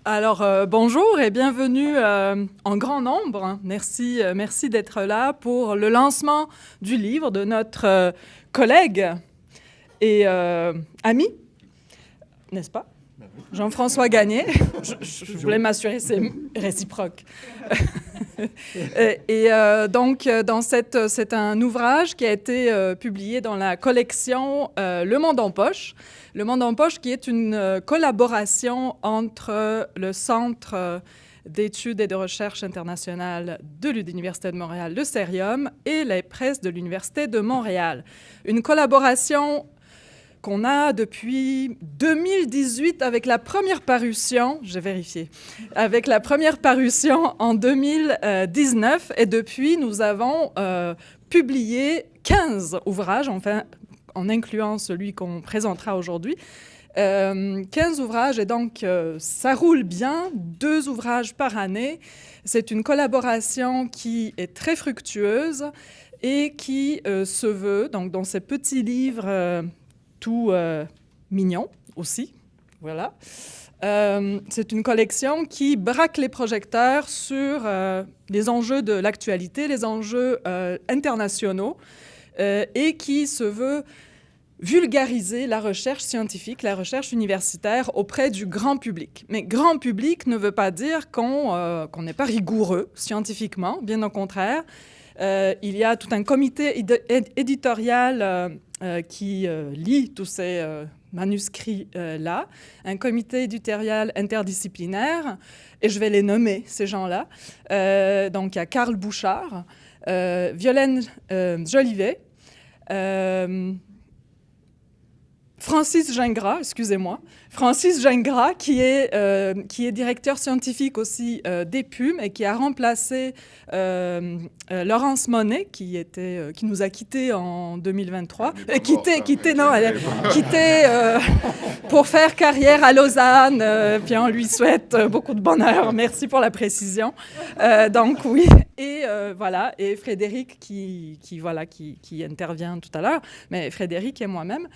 Alors, bonjour et bienvenue en grand nombre, hein. Merci, merci d'être là pour le lancement du livre de notre collègue et ami, n'est-ce pas? Jean-François Gagné. Je voulais m'assurer, c'est réciproque. Donc, c'est un ouvrage qui a été publié dans la collection Le Monde en Poche. Le Monde en Poche, qui est une collaboration entre le Centre d'études et de recherche internationales de l'Université de Montréal, le CERIUM, et les presses de l'Université de Montréal. Une collaboration qu'on a depuis 2018 avec la première parution, j'ai vérifié, avec la première parution en 2019. Et depuis, nous avons publié 15 ouvrages, enfin, en incluant celui qu'on présentera aujourd'hui. 15 ouvrages, et donc ça roule bien, 2 ouvrages par année. C'est une collaboration qui est très fructueuse et qui se veut, donc dans ces petits livres tout mignon aussi, voilà. C'est une collection qui braque les projecteurs sur les enjeux de l'actualité, les enjeux internationaux, et qui se veut vulgariser la recherche scientifique, la recherche universitaire auprès du grand public. Mais grand public ne veut pas dire qu'on n'est pas rigoureux scientifiquement, bien au contraire. Il y a tout un comité éditorial qui lit tous ces manuscrits-là, un comité éditorial interdisciplinaire, et je vais les nommer, ces gens-là. Donc, il y a Karl Bouchard, Violaine Jolivet, Francis Gingras, excusez-moi, Francis Gingras, qui est directeur scientifique aussi d'EPUM et qui a remplacé Laurence Monet, qui nous a quittés en 2023. Quitté pour faire carrière à Lausanne, puis on lui souhaite beaucoup de bonheur. Merci pour la précision. Donc oui, et voilà, et Frédéric qui intervient tout à l'heure, mais Frédéric et moi-même.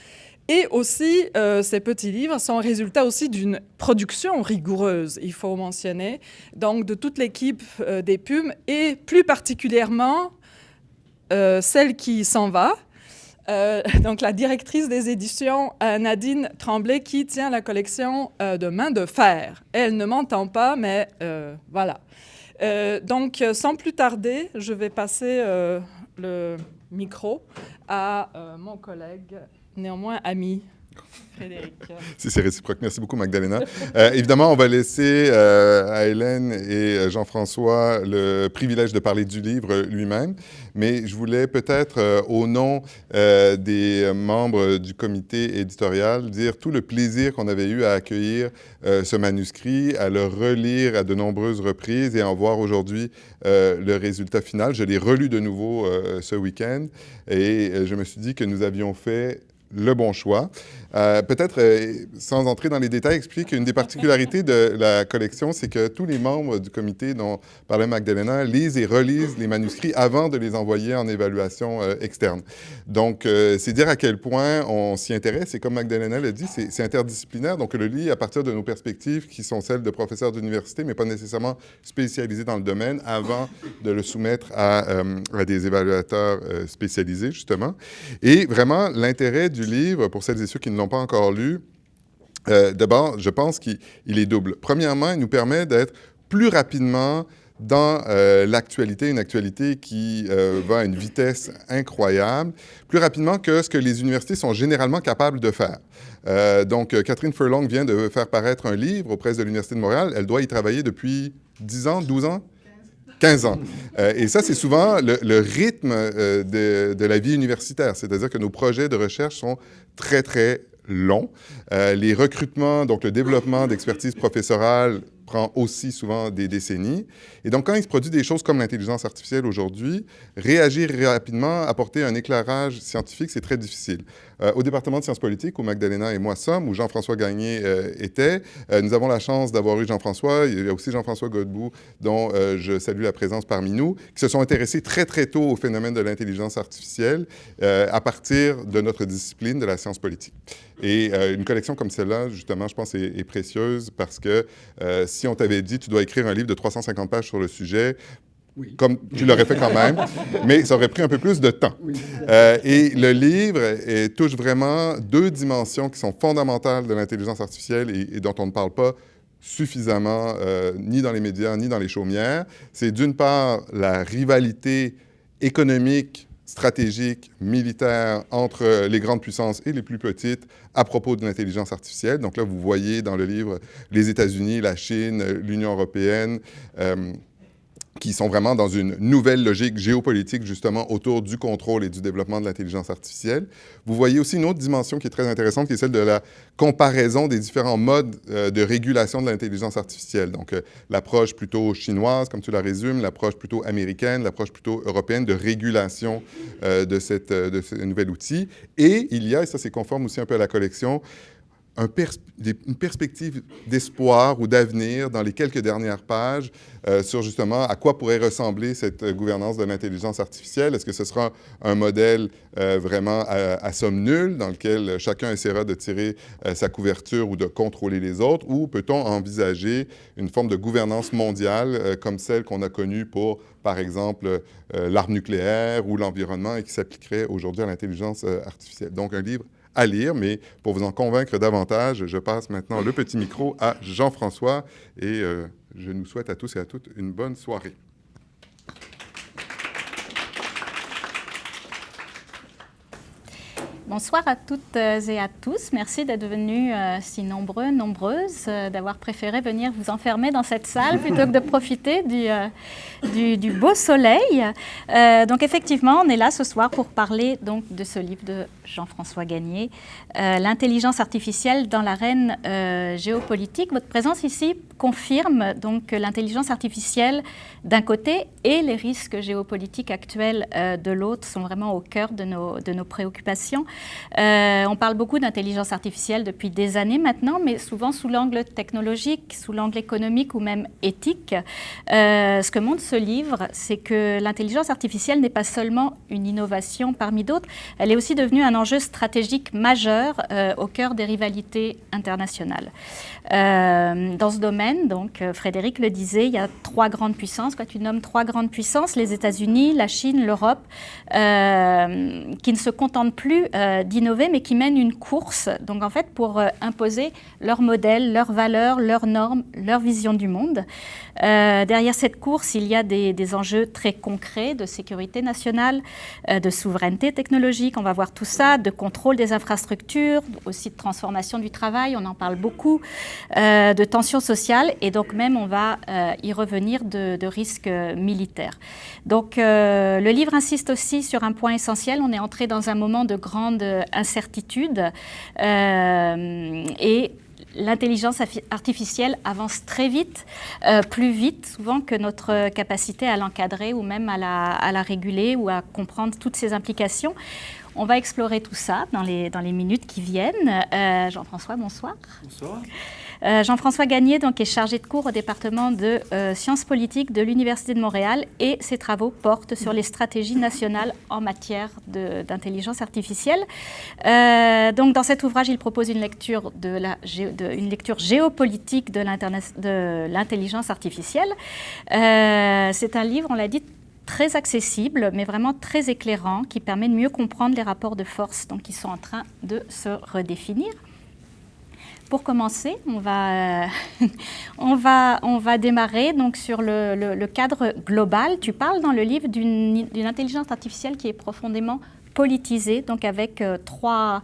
Et aussi, ces petits livres sont résultat aussi d'une production rigoureuse, il faut mentionner, donc de toute l'équipe d'EPUM, et plus particulièrement celle qui s'en va, donc la directrice des éditions, Nadine Tremblay, qui tient la collection de Main de fer. Elle ne m'entend pas, mais voilà. Donc, sans plus tarder, je vais passer le micro à mon collègue, néanmoins ami, Frédéric. C'est réciproque. Merci beaucoup, Magdalena. Évidemment, on va laisser à Hélène et Jean-François le privilège de parler du livre lui-même, mais je voulais peut-être, au nom des membres du comité éditorial, dire tout le plaisir qu'on avait eu à accueillir ce manuscrit, à le relire à de nombreuses reprises et à en voir aujourd'hui le résultat final. Je l'ai relu de nouveau ce week-end et je me suis dit que nous avions fait le bon choix. Peut-être, sans entrer dans les détails, expliquer qu'une des particularités de la collection, c'est que tous les membres du comité dont parlait Magdalena lisent et relisent les manuscrits avant de les envoyer en évaluation externe. Donc, c'est dire à quel point on s'y intéresse. Et comme Magdalena l'a dit, c'est interdisciplinaire. Donc, on le lit à partir de nos perspectives qui sont celles de professeurs d'université, mais pas nécessairement spécialisés dans le domaine, avant de le soumettre à des évaluateurs spécialisés, justement. Et vraiment, l'intérêt du livre, pour celles et ceux qui ne l'ont pas encore lu, d'abord, je pense qu'il est double. Premièrement, il nous permet d'être plus rapidement dans l'actualité, une actualité qui va à une vitesse incroyable, plus rapidement que ce que les universités sont généralement capables de faire. Donc, Catherine Furlong vient de faire paraître un livre aux presses de l'Université de Montréal. Elle doit y travailler depuis 10 ans, 12 ans? 15 ans. Et ça, c'est souvent le rythme de la vie universitaire, c'est-à-dire que nos projets de recherche sont très, très longs. Les recrutements, donc le développement d'expertise professorale prend aussi souvent des décennies. Et donc, quand il se produit des choses comme l'intelligence artificielle aujourd'hui, réagir rapidement, apporter un éclairage scientifique, c'est très difficile. Au département de sciences politiques, où Magdalena et moi sommes, où Jean-François Gagné était, nous avons la chance d'avoir eu Jean-François. Il y a aussi Jean-François Godbout, dont je salue la présence parmi nous, qui se sont intéressés très, très tôt au phénomène de l'intelligence artificielle à partir de notre discipline de la science politique. Et une collection comme celle-là, justement, je pense, est précieuse parce que si on t'avait dit, tu dois écrire un livre de 350 pages sur le sujet, Oui. comme tu l'aurais fait quand même, mais ça aurait pris un peu plus de temps. Oui. Et le livre touche vraiment deux dimensions qui sont fondamentales de l'intelligence artificielle et dont on ne parle pas suffisamment, ni dans les médias, ni dans les chaumières. C'est d'une part la rivalité économique, stratégique, militaire entre les grandes puissances et les plus petites à propos de l'intelligence artificielle. Donc là, vous voyez dans le livre les États-Unis, la Chine, l'Union européenne, qui sont vraiment dans une nouvelle logique géopolitique, justement, autour du contrôle et du développement de l'intelligence artificielle. Vous voyez aussi une autre dimension qui est très intéressante, qui est celle de la comparaison des différents modes de régulation de l'intelligence artificielle. Donc, l'approche plutôt chinoise, comme tu la résumes, l'approche plutôt américaine, l'approche plutôt européenne de régulation de ce nouvel outil. Et il y a, et ça c'est conforme aussi un peu à la collection, une perspective d'espoir ou d'avenir dans les quelques dernières pages sur justement à quoi pourrait ressembler cette gouvernance de l'intelligence artificielle. Est-ce que ce sera un modèle vraiment à somme nulle dans lequel chacun essaiera de tirer sa couverture ou de contrôler les autres, ou peut-on envisager une forme de gouvernance mondiale comme celle qu'on a connue pour, par exemple, l'arme nucléaire ou l'environnement et qui s'appliquerait aujourd'hui à l'intelligence artificielle? Donc, un livre à lire, mais pour vous en convaincre davantage, je passe maintenant le petit micro à Jean-François et je nous souhaite à tous et à toutes une bonne soirée. Bonsoir à toutes et à tous. Merci d'être venus si nombreux, nombreuses, d'avoir préféré venir vous enfermer dans cette salle plutôt que de profiter du beau soleil. Donc effectivement, on est là ce soir pour parler donc de ce livre de Jean-François Gagné, L'intelligence artificielle dans l'arène géopolitique. Votre présence ici confirme donc que l'intelligence artificielle d'un côté et les risques géopolitiques actuels de l'autre sont vraiment au cœur de nos préoccupations. On parle beaucoup d'intelligence artificielle depuis des années maintenant, mais souvent sous l'angle technologique, sous l'angle économique ou même éthique. Ce que montre ce livre, c'est que l'intelligence artificielle n'est pas seulement une innovation parmi d'autres, elle est aussi devenue un enjeu stratégique majeur au cœur des rivalités internationales. Dans ce domaine, donc, Frédéric le disait, il y a trois grandes puissances. Quoi, tu nommes trois grandes puissances, les États-Unis, la Chine, l'Europe, qui ne se contentent plus d'innover, mais qui mènent une course, donc en fait pour imposer leur modèle, leurs valeurs, leurs normes, leur vision du monde. Derrière cette course, il y a des enjeux très concrets de sécurité nationale, de souveraineté technologique, on va voir tout ça, de contrôle des infrastructures, aussi de transformation du travail, on en parle beaucoup, de tensions sociales, et donc même on va y revenir de risques militaires. Donc le livre insiste aussi sur un point essentiel, on est entré dans un moment de grande incertitude et l'intelligence artificielle avance très vite, plus vite souvent que notre capacité à l'encadrer ou même à la réguler ou à comprendre toutes ses implications. On va explorer tout ça dans les minutes qui viennent. Jean-François, bonsoir. Bonsoir. Jean-François Gagné donc, est chargé de cours au département de sciences politiques de l'Université de Montréal et ses travaux portent sur les stratégies nationales en matière d'intelligence artificielle. Donc, dans cet ouvrage, il propose une lecture, une lecture géopolitique de l'intelligence artificielle. C'est un livre, on l'a dit, très accessible, mais vraiment très éclairant, qui permet de mieux comprendre les rapports de force donc, qui sont en train de se redéfinir. Pour commencer, on va démarrer donc, sur le cadre global. Tu parles dans le livre d'une intelligence artificielle qui est profondément politisée, donc avec trois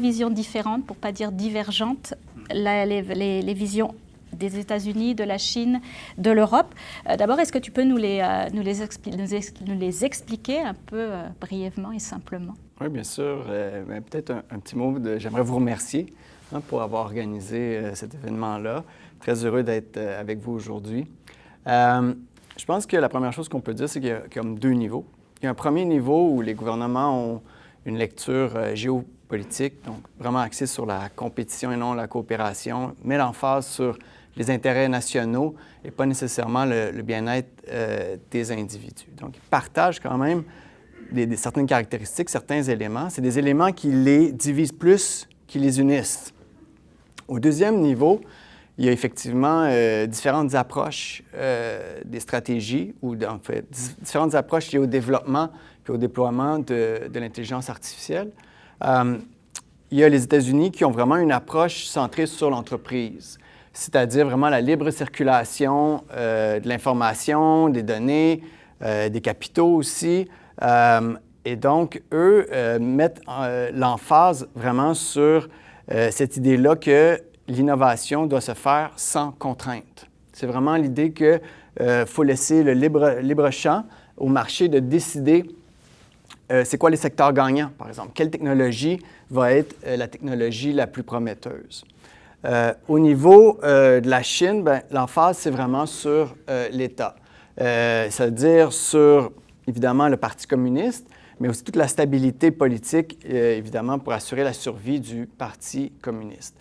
visions différentes, pour ne pas dire divergentes, les visions des États-Unis, de la Chine, de l'Europe. D'abord, est-ce que tu peux nous les expliquer un peu brièvement et simplement? Oui, bien sûr. Peut-être un petit mot. J'aimerais vous remercier pour avoir organisé cet événement-là. Très heureux d'être avec vous aujourd'hui. Je pense que la première chose qu'on peut dire, c'est qu'il y a comme deux niveaux. Il y a un premier niveau où les gouvernements ont une lecture géopolitique, donc vraiment axée sur la compétition et non la coopération, met l'emphase sur les intérêts nationaux et pas nécessairement le bien-être des individus. Donc, ils partagent quand même certaines caractéristiques, certains éléments. C'est des éléments qui les divisent plus qu'ils les unissent. Au deuxième niveau, il y a effectivement différentes approches des stratégies, ou en fait, différentes approches liées au développement et au déploiement de l'intelligence artificielle. Il y a les États-Unis qui ont vraiment une approche centrée sur l'entreprise, c'est-à-dire vraiment la libre circulation de l'information, des données, des capitaux aussi. Et donc, eux mettent l'emphase vraiment sur cette idée-là que l'innovation doit se faire sans contrainte. C'est vraiment l'idée qu'il faut laisser le libre champ au marché de décider c'est quoi les secteurs gagnants, par exemple. Quelle technologie va être la technologie la plus prometteuse? Au niveau de la Chine, l'emphase, c'est vraiment sur l'État. C'est-à-dire sur, évidemment, le Parti communiste, mais aussi toute la stabilité politique, évidemment, pour assurer la survie du Parti communiste.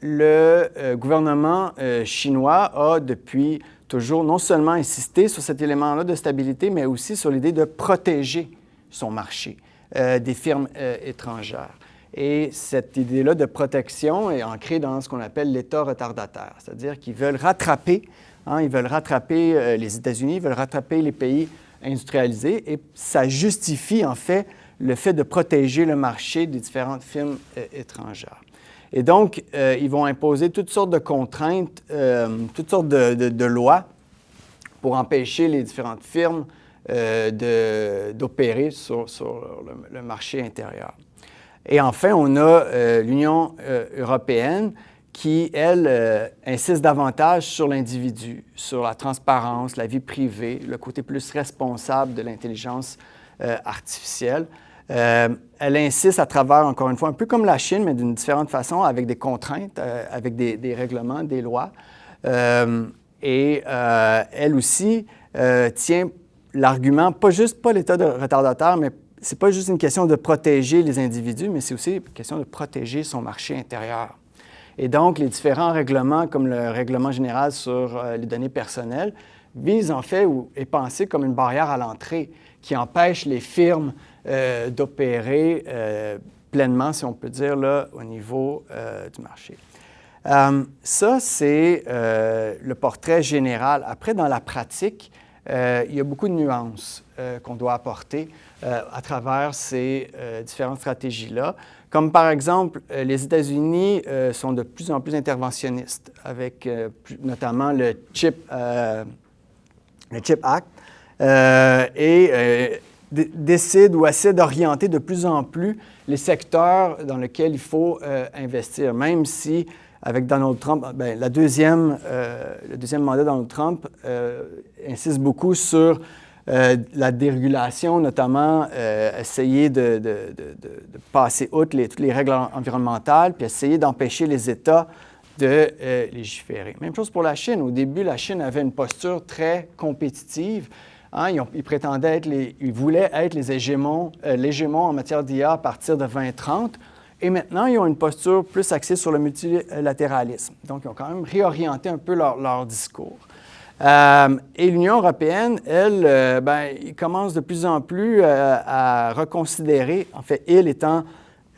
Le gouvernement chinois a depuis toujours non seulement insisté sur cet élément-là de stabilité, mais aussi sur l'idée de protéger son marché des firmes étrangères. Et cette idée-là de protection est ancrée dans ce qu'on appelle l'État retardataire, c'est-à-dire qu'ils veulent rattraper, ils veulent rattraper les États-Unis, ils veulent rattraper les pays industrialisés, et ça justifie en fait le fait de protéger le marché des différentes firmes étrangères. Et donc, ils vont imposer toutes sortes de contraintes, toutes sortes de lois pour empêcher les différentes firmes d'opérer sur le marché intérieur. Et enfin, on a l'Union européenne qui, elle, insiste davantage sur l'individu, sur la transparence, la vie privée, le côté plus responsable de l'intelligence artificielle. Elle insiste à travers, encore une fois, un peu comme la Chine, mais d'une différente façon, avec des contraintes, avec des règlements, des lois. Et elle aussi tient l'argument, pas l'État de retardataire, mais c'est pas juste une question de protéger les individus, mais c'est aussi une question de protéger son marché intérieur. Et donc, les différents règlements, comme le règlement général sur les données personnelles, visent en fait ou est pensé comme une barrière à l'entrée qui empêche les firmes d'opérer pleinement, si on peut dire, là, au niveau du marché. Ça, c'est le portrait général. Après, dans la pratique, il y a beaucoup de nuances qu'on doit apporter à travers ces différentes stratégies-là. Comme par exemple, les États-Unis sont de plus en plus interventionnistes, avec notamment le CHIP Act, et décide ou essaie d'orienter de plus en plus les secteurs dans lesquels il faut investir, même si avec Donald Trump, le deuxième mandat de Donald Trump insiste beaucoup sur la dérégulation, notamment essayer de passer outre toutes les règles environnementales, puis essayer d'empêcher les États de légiférer. Même chose pour la Chine. Au début, la Chine avait une posture très compétitive. Ils prétendaient ils voulaient être l'hégémon en matière d'IA à partir de 2030. Et maintenant, ils ont une posture plus axée sur le multilatéralisme. Donc, ils ont quand même réorienté un peu leur discours. Et l'Union européenne, elle, ils commencent de plus en plus à reconsidérer, en fait, ils étant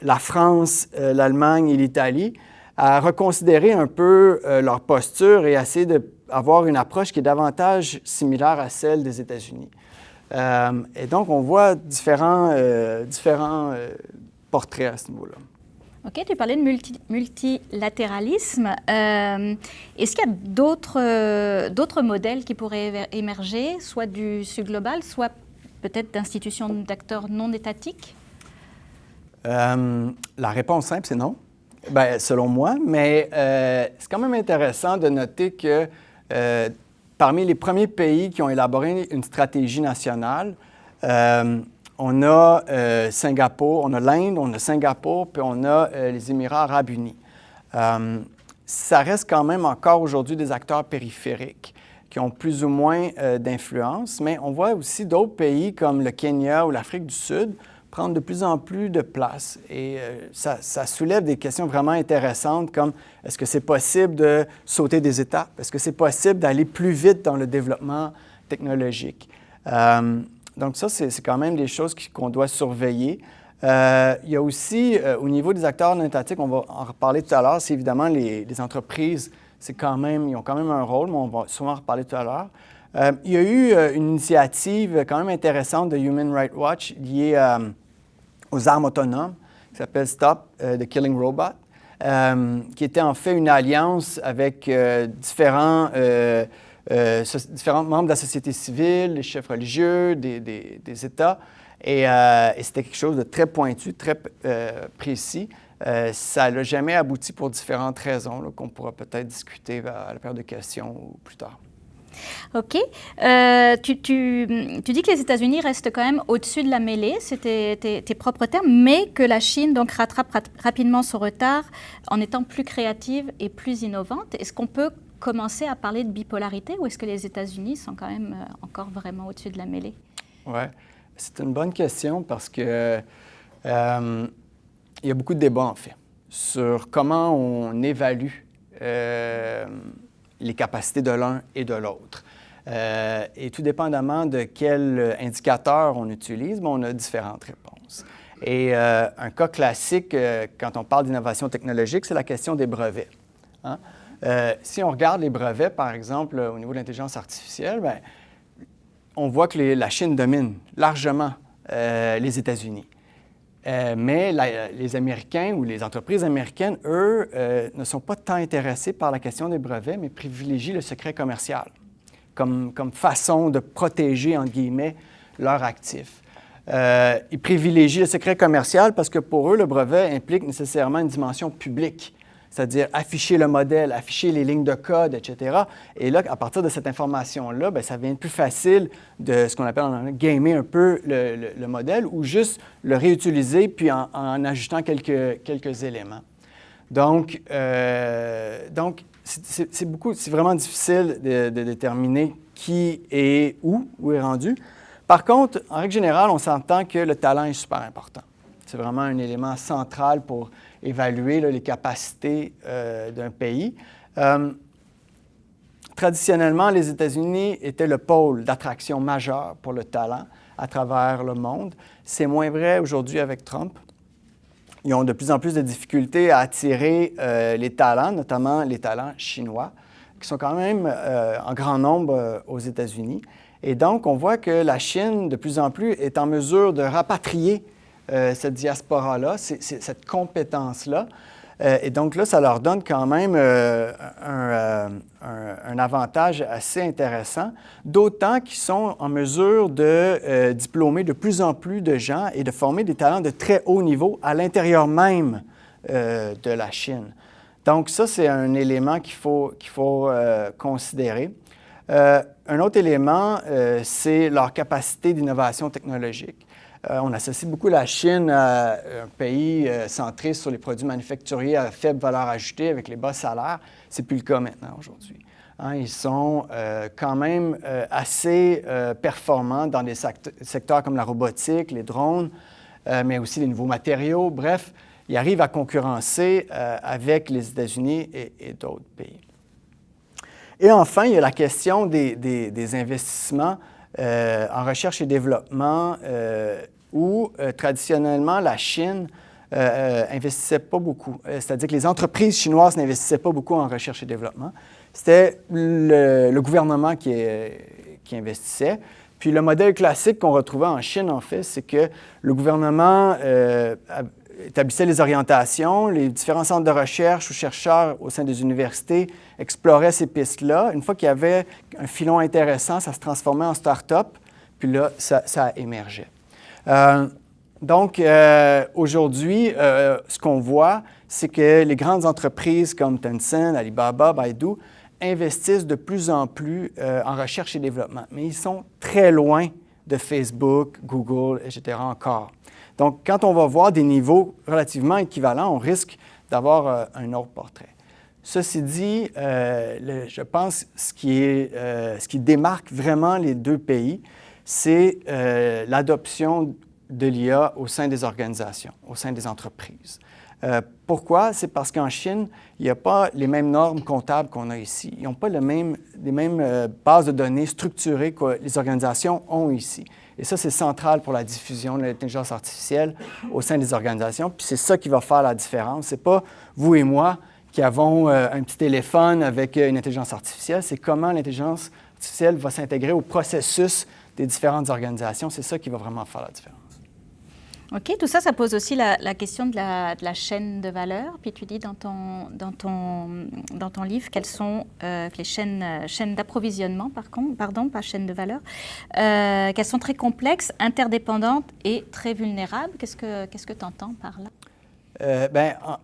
la France, l'Allemagne et l'Italie, à reconsidérer un peu leur posture et essayer d'avoir une approche qui est davantage similaire à celle des États-Unis. Et donc, on voit différents portraits à ce niveau-là. OK, tu parlais de multilatéralisme. Est-ce qu'il y a d'autres modèles qui pourraient émerger, soit du Sud global, soit peut-être d'institutions d'acteurs non étatiques? La réponse simple, c'est non, selon moi. Mais c'est quand même intéressant de noter que parmi les premiers pays qui ont élaboré une stratégie nationale, on a Singapour, on a l'Inde, on a Singapour, puis on a les Émirats arabes unis. Ça reste quand même encore aujourd'hui des acteurs périphériques qui ont plus ou moins d'influence, mais on voit aussi d'autres pays comme le Kenya ou l'Afrique du Sud prendre de plus en plus de place. Et ça soulève des questions vraiment intéressantes comme est-ce que c'est possible de sauter des étapes? Est-ce que c'est possible d'aller plus vite dans le développement technologique? Donc ça, c'est quand même des choses qu'on doit surveiller. Il y a aussi, au niveau des acteurs non étatiques, on va en reparler tout à l'heure, c'est évidemment les entreprises, ils ont quand même un rôle, mais on va souvent en reparler tout à l'heure. Il y a eu une initiative quand même intéressante de Human Rights Watch liée aux armes autonomes, qui s'appelle Stop the Killing Robot, qui était en fait une alliance avec différents membres de la société civile, les chefs religieux, des États. Et c'était quelque chose de très pointu, très précis. Ça n'a jamais abouti pour différentes raisons là, qu'on pourra peut-être discuter à la période de questions ou plus tard. OK. Tu dis que les États-Unis restent quand même au-dessus de la mêlée, c'était tes propres termes, mais que la Chine donc rattrape rapidement son retard en étant plus créative et plus innovante. Est-ce qu'on peut commencer à parler de bipolarité ou est-ce que les États-Unis sont quand même encore vraiment au-dessus de la mêlée? Oui, c'est une bonne question parce que il y a beaucoup de débats en fait sur comment on évalue les capacités de l'un et de l'autre. Et tout dépendamment de quel indicateur on utilise, on a différentes réponses. Et un cas classique, quand on parle d'innovation technologique, c'est la question des brevets. Hein? Si on regarde les brevets, par exemple, au niveau de l'intelligence artificielle, bien, on voit que la Chine domine largement les États-Unis. Mais les Américains ou les entreprises américaines, eux, ne sont pas tant intéressés par la question des brevets, mais privilégient le secret commercial comme façon de protéger, entre guillemets, leurs actifs. Ils privilégient le secret commercial parce que pour eux, le brevet implique nécessairement une dimension publique, c'est-à-dire afficher le modèle, afficher les lignes de code, etc. Et là, à partir de cette information-là, bien, ça devient plus facile de ce qu'on appelle en anglais gamer un peu le modèle ou juste le réutiliser puis en ajoutant quelques éléments. Donc c'est vraiment difficile de déterminer qui est où est rendu. Par contre, en règle générale, on s'entend que le talent est super important. C'est vraiment un élément central pour évaluer là, les capacités d'un pays. Traditionnellement, les États-Unis étaient le pôle d'attraction majeur pour le talent à travers le monde. C'est moins vrai aujourd'hui avec Trump. Ils ont de plus en plus de difficultés à attirer les talents, notamment les talents chinois, qui sont quand même en grand nombre aux États-Unis. Et donc, on voit que la Chine, de plus en plus, est en mesure de rapatrier cette diaspora-là, cette compétence-là. Et donc là, ça leur donne quand même un avantage assez intéressant, d'autant qu'ils sont en mesure de diplômer de plus en plus de gens et de former des talents de très haut niveau à l'intérieur même de la Chine. Donc ça, c'est un élément qu'il faut considérer. Un autre élément, c'est leur capacité d'innovation technologique. On associe beaucoup la Chine à un pays centré sur les produits manufacturiers à faible valeur ajoutée avec les bas salaires. Ce n'est plus le cas maintenant aujourd'hui. Hein, ils sont quand même assez performants dans des secteurs comme la robotique, les drones, mais aussi les nouveaux matériaux. Bref, ils arrivent à concurrencer avec les États-Unis et d'autres pays. Et enfin, il y a la question des investissements en recherche et développement où traditionnellement la Chine investissait pas beaucoup. C'est-à-dire que les entreprises chinoises n'investissaient pas beaucoup en recherche et développement. C'était le gouvernement qui investissait. Puis le modèle classique qu'on retrouvait en Chine, en fait, c'est que le gouvernement établissait les orientations, les différents centres de recherche ou chercheurs au sein des universités exploraient ces pistes-là. Une fois qu'il y avait un filon intéressant, ça se transformait en start-up, puis là, ça émergeait. Donc, aujourd'hui, ce qu'on voit, c'est que les grandes entreprises comme Tencent, Alibaba, Baidu investissent de plus en plus en recherche et développement, mais ils sont très loin de Facebook, Google, etc. encore. Donc, quand on va voir des niveaux relativement équivalents, on risque d'avoir un autre portrait. Ceci dit, je pense ce qui démarque vraiment les deux pays, c'est l'adoption de l'IA au sein des organisations, au sein des entreprises. Pourquoi? C'est parce qu'en Chine, il n'y a pas les mêmes normes comptables qu'on a ici. Ils n'ont pas les mêmes bases de données structurées que les organisations ont ici. Et ça, c'est central pour la diffusion de l'intelligence artificielle au sein des organisations. Puis c'est ça qui va faire la différence. Ce n'est pas vous et moi qui avons un petit téléphone avec une intelligence artificielle. C'est comment l'intelligence artificielle va s'intégrer au processus des différentes organisations. C'est ça qui va vraiment faire la différence. OK, tout ça, ça pose aussi la question de la chaîne de valeur. Puis tu dis dans ton livre quelles sont les chaînes d'approvisionnement, pardon, pas chaînes de valeur, qu'elles sont très complexes, interdépendantes et très vulnérables. Qu'est-ce que tu entends par là?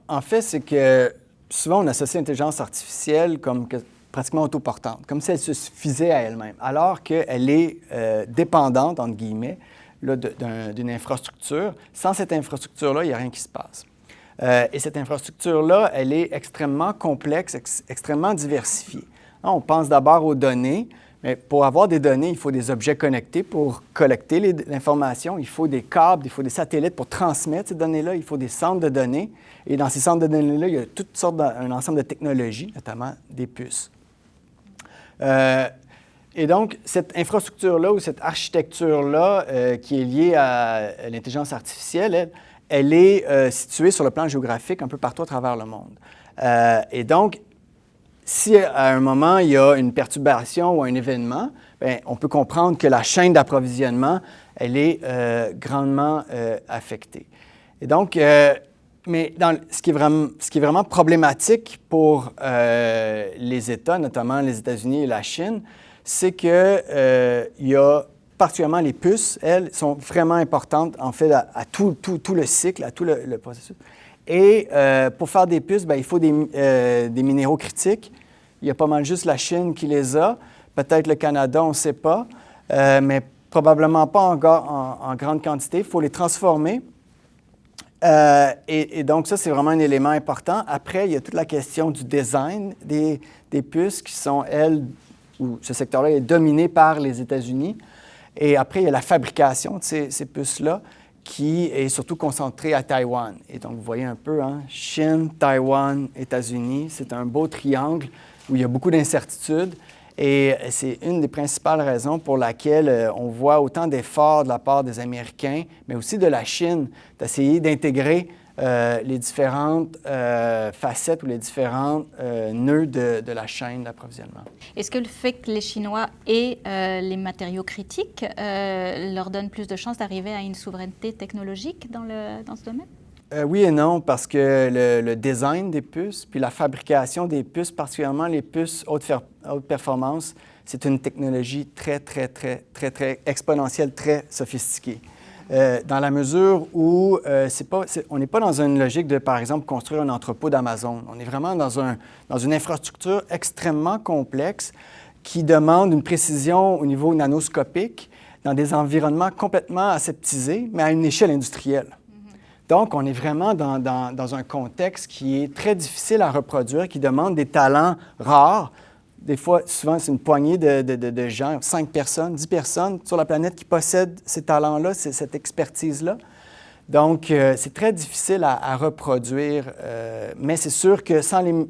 En fait, c'est que souvent, on associe l'intelligence artificielle comme pratiquement autoportante, comme si elle se suffisait à elle-même, alors qu'elle est dépendante, entre guillemets, là, d'une infrastructure. Sans cette infrastructure-là, il n'y a rien qui se passe. Et cette infrastructure-là, elle est extrêmement complexe, extrêmement diversifiée. On pense d'abord aux données, mais pour avoir des données, il faut des objets connectés pour collecter l'information. Il faut des câbles, il faut des satellites pour transmettre ces données-là. Il faut des centres de données. Et dans ces centres de données-là, il y a toutes sortes un ensemble de technologies, notamment des puces. Et donc, cette infrastructure-là ou cette architecture-là qui est liée à l'intelligence artificielle, elle est située sur le plan géographique un peu partout à travers le monde. Et donc, si à un moment, il y a une perturbation ou un événement, bien, on peut comprendre que la chaîne d'approvisionnement, elle est grandement affectée. Et donc, mais ce qui est vraiment problématique pour les États, notamment les États-Unis et la Chine, c'est qu'il y a particulièrement les puces, elles, sont vraiment importantes, en fait, à tout le cycle, à tout le processus. Et pour faire des puces, bien, il faut des minéraux critiques. Il y a pas mal juste la Chine qui les a. Peut-être le Canada, on ne sait pas, mais probablement pas encore en grande quantité. Il faut les transformer. Et donc, ça, c'est vraiment un élément important. Après, il y a toute la question du design des puces qui sont, elles, où ce secteur-là est dominé par les États-Unis. Et après, il y a la fabrication de ces puces-là qui est surtout concentrée à Taïwan. Et donc, vous voyez un peu, hein, Chine, Taïwan, États-Unis, c'est un beau triangle où il y a beaucoup d'incertitudes. Et c'est une des principales raisons pour laquelle on voit autant d'efforts de la part des Américains, mais aussi de la Chine, d'essayer d'intégrer les différentes facettes ou les différents nœuds de la chaîne d'approvisionnement. Est-ce que le fait que les Chinois aient les matériaux critiques leur donne plus de chances d'arriver à une souveraineté technologique dans ce domaine? Oui et non, parce que le design des puces, puis la fabrication des puces, particulièrement les puces haute performance, c'est une technologie très exponentielle, très sophistiquée. Dans la mesure où on n'est pas dans une logique de, par exemple, construire un entrepôt d'Amazon. On est vraiment dans une infrastructure extrêmement complexe qui demande une précision au niveau nanoscopique dans des environnements complètement aseptisés, mais à une échelle industrielle. Donc, on est vraiment dans un contexte qui est très difficile à reproduire, qui demande des talents rares. Des fois, souvent, c'est une poignée de gens, 5 personnes, 10 personnes sur la planète qui possèdent ces talents-là, cette expertise-là. Donc, c'est très difficile à reproduire, mais c'est sûr que sans les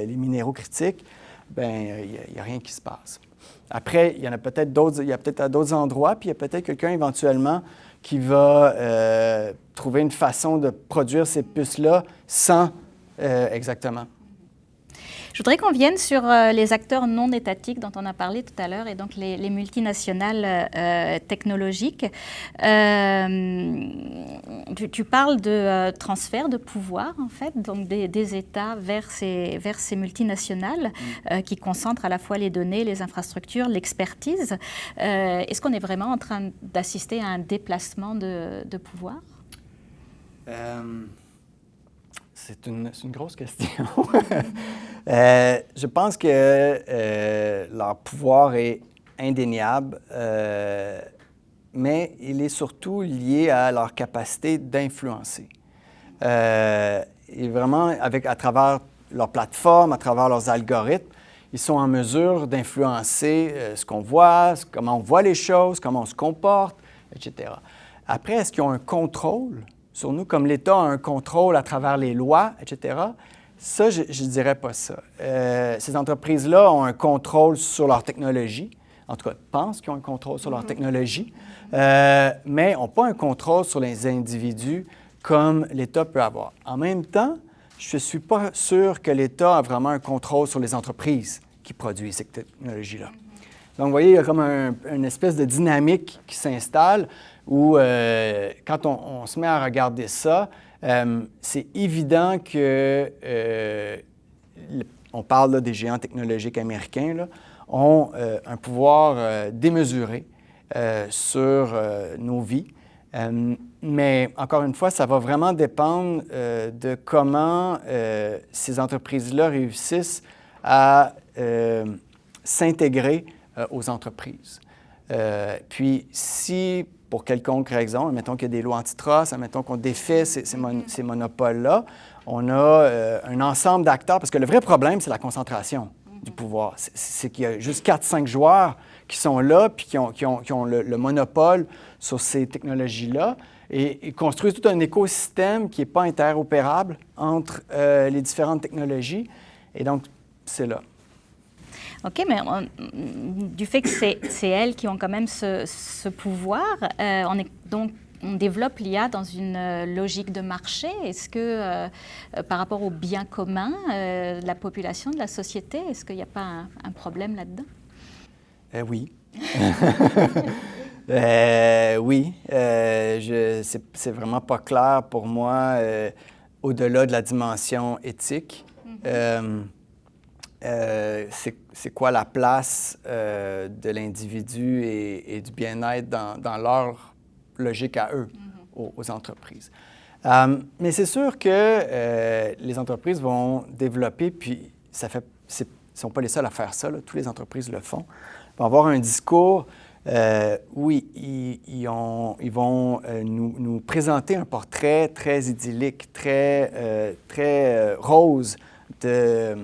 minéraux critiques, bien, il n'y a rien qui se passe. Après, il y a peut-être à d'autres endroits, puis il y a peut-être quelqu'un éventuellement qui va trouver une façon de produire ces puces-là sans exactement. Je voudrais qu'on vienne sur les acteurs non étatiques dont on a parlé tout à l'heure et donc les multinationales technologiques. Tu parles de transfert de pouvoir, en fait, donc des États vers ces multinationales qui concentrent à la fois les données, les infrastructures, l'expertise. Est-ce qu'on est vraiment en train d'assister à un déplacement de pouvoir? C'est une grosse question. Je pense que leur pouvoir est indéniable, mais il est surtout lié à leur capacité d'influencer. Et vraiment, à travers leur plateforme, à travers leurs algorithmes, ils sont en mesure d'influencer ce qu'on voit, comment on voit les choses, comment on se comporte, etc. Après, est-ce qu'ils ont un contrôle sur nous, comme l'État a un contrôle à travers les lois, etc.? Ça, je ne dirais pas ça. Ces entreprises-là ont un contrôle sur leur technologie, en tout cas, pensent qu'ils ont un contrôle sur leur technologie, mais n'ont pas un contrôle sur les individus comme l'État peut avoir. En même temps, je ne suis pas sûr que l'État a vraiment un contrôle sur les entreprises qui produisent cette technologie-là. Donc, vous voyez, il y a comme une espèce de dynamique qui s'installe où, quand on se met à regarder ça, c'est évident que, on parle là, des géants technologiques américains, là, ont un pouvoir démesuré sur nos vies. Mais encore une fois, ça va vraiment dépendre de comment ces entreprises-là réussissent à s'intégrer aux entreprises. Puis, si, pour quelconque raison, admettons qu'il y a des lois antitrust, admettons qu'on défait ces monopoles-là, on a un ensemble d'acteurs, parce que le vrai problème, c'est la concentration du pouvoir. C'est qu'il y a juste 4-5 joueurs qui sont là, puis qui ont le monopole sur ces technologies-là, et construisent tout un écosystème qui n'est pas interopérable entre les différentes technologies. Et donc, c'est là. OK, mais du fait que c'est elles qui ont quand même ce pouvoir, on développe l'IA dans une logique de marché. Est-ce que, par rapport au bien commun de la population, de la société, est-ce qu'il n'y a pas un problème là-dedans? Oui. Oui. C'est vraiment pas clair pour moi, au-delà de la dimension éthique. C'est quoi la place de l'individu et du bien-être dans leur logique à eux, aux entreprises. Mais c'est sûr que les entreprises vont développer, puis ils ne sont pas les seuls à faire ça, là, toutes les entreprises le font, vont avoir un discours, oui, ils vont nous présenter un portrait très idyllique, très rose de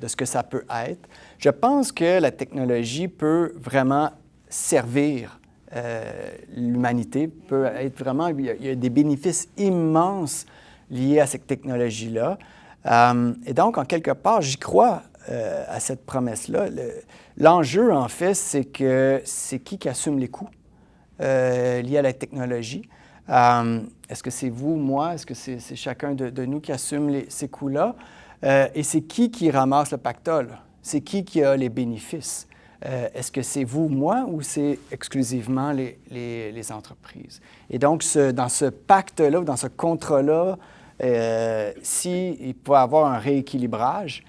ce que ça peut être. Je pense que la technologie peut vraiment servir l'humanité, peut être vraiment, il y a des bénéfices immenses liés à cette technologie-là. Et donc, en quelque part, j'y crois à cette promesse-là. L'enjeu, en fait, c'est que c'est qui assume les coûts liés à la technologie. Est-ce que c'est vous, moi? Est-ce que c'est chacun de nous qui assume ces coûts-là? Et c'est qui ramasse le pactole? C'est qui a les bénéfices? Est-ce que c'est vous, moi, ou c'est exclusivement les entreprises? Et donc, dans ce pacte-là, ou dans ce contrat-là, s'il peut y avoir un rééquilibrage,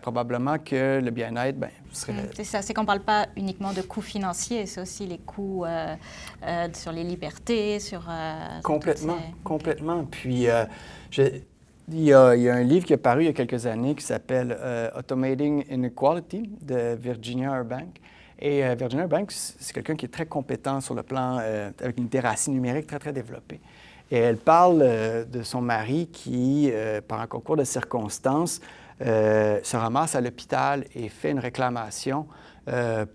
probablement que le bien-être serait... C'est ça, c'est qu'on ne parle pas uniquement de coûts financiers, c'est aussi les coûts sur les libertés, sur... Complètement. Puis, il y a un livre qui est paru il y a quelques années qui s'appelle Automating Inequality de Virginia Eubank. Et Virginia Eubank, c'est quelqu'un qui est très compétent sur le plan, avec une littératie numérique très, très développée. Et elle parle de son mari qui, par un concours de circonstances, se ramasse à l'hôpital et fait une réclamation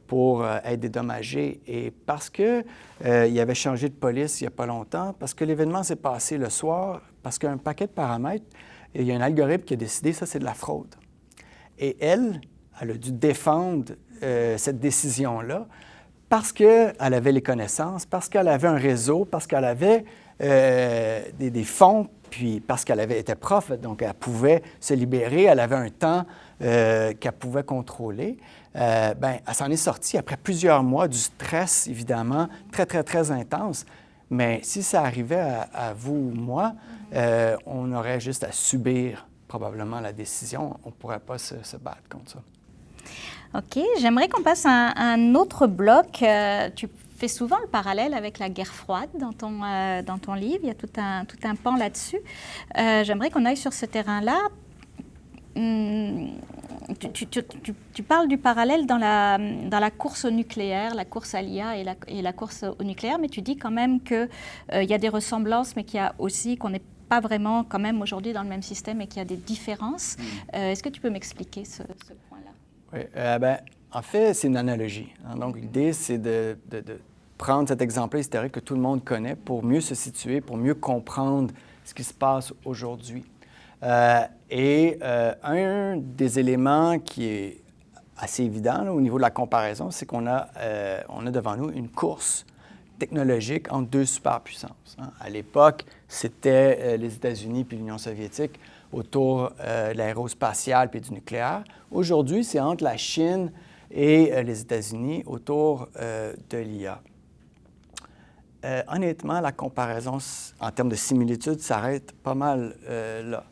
pour être dédommagé. Et parce qu'il avait changé de police il n'y a pas longtemps, parce que l'événement s'est passé le soir, parce qu'un paquet de paramètres, il y a un algorithme qui a décidé ça, c'est de la fraude. Et elle a dû défendre cette décision-là parce qu'elle avait les connaissances, parce qu'elle avait un réseau, parce qu'elle avait des fonds, puis parce qu'elle était prof, donc elle pouvait se libérer, elle avait un temps qu'elle pouvait contrôler. Elle s'en est sortie après plusieurs mois, du stress, évidemment, très, très, très intense. Mais si ça arrivait à vous ou moi, on aurait juste à subir probablement la décision. On ne pourrait pas se battre contre ça. OK. J'aimerais qu'on passe à un autre bloc. Tu fais souvent le parallèle avec la guerre froide dans ton livre. Il y a tout un pan là-dessus. J'aimerais qu'on aille sur ce terrain-là. Tu parles du parallèle dans la course au nucléaire, la course à l'IA et la course au nucléaire, mais tu dis quand même qu'il y a des ressemblances, mais qu'il y a aussi qu'on n'est pas vraiment quand même aujourd'hui dans le même système et qu'il y a des différences. Est-ce que tu peux m'expliquer ce point-là? Oui, en fait, c'est une analogie. Hein. Donc, l'idée, c'est de prendre cet exemple historique que tout le monde connaît pour mieux se situer, pour mieux comprendre ce qui se passe aujourd'hui. Un des éléments qui est assez évident là, au niveau de la comparaison, c'est qu'on a, on a devant nous une course technologique entre deux superpuissances. Hein. À l'époque, c'était les États-Unis puis l'Union soviétique autour de l'aérospatiale puis du nucléaire. Aujourd'hui, c'est entre la Chine et les États-Unis autour de l'IA. Honnêtement, la comparaison en termes de similitude s'arrête pas mal là.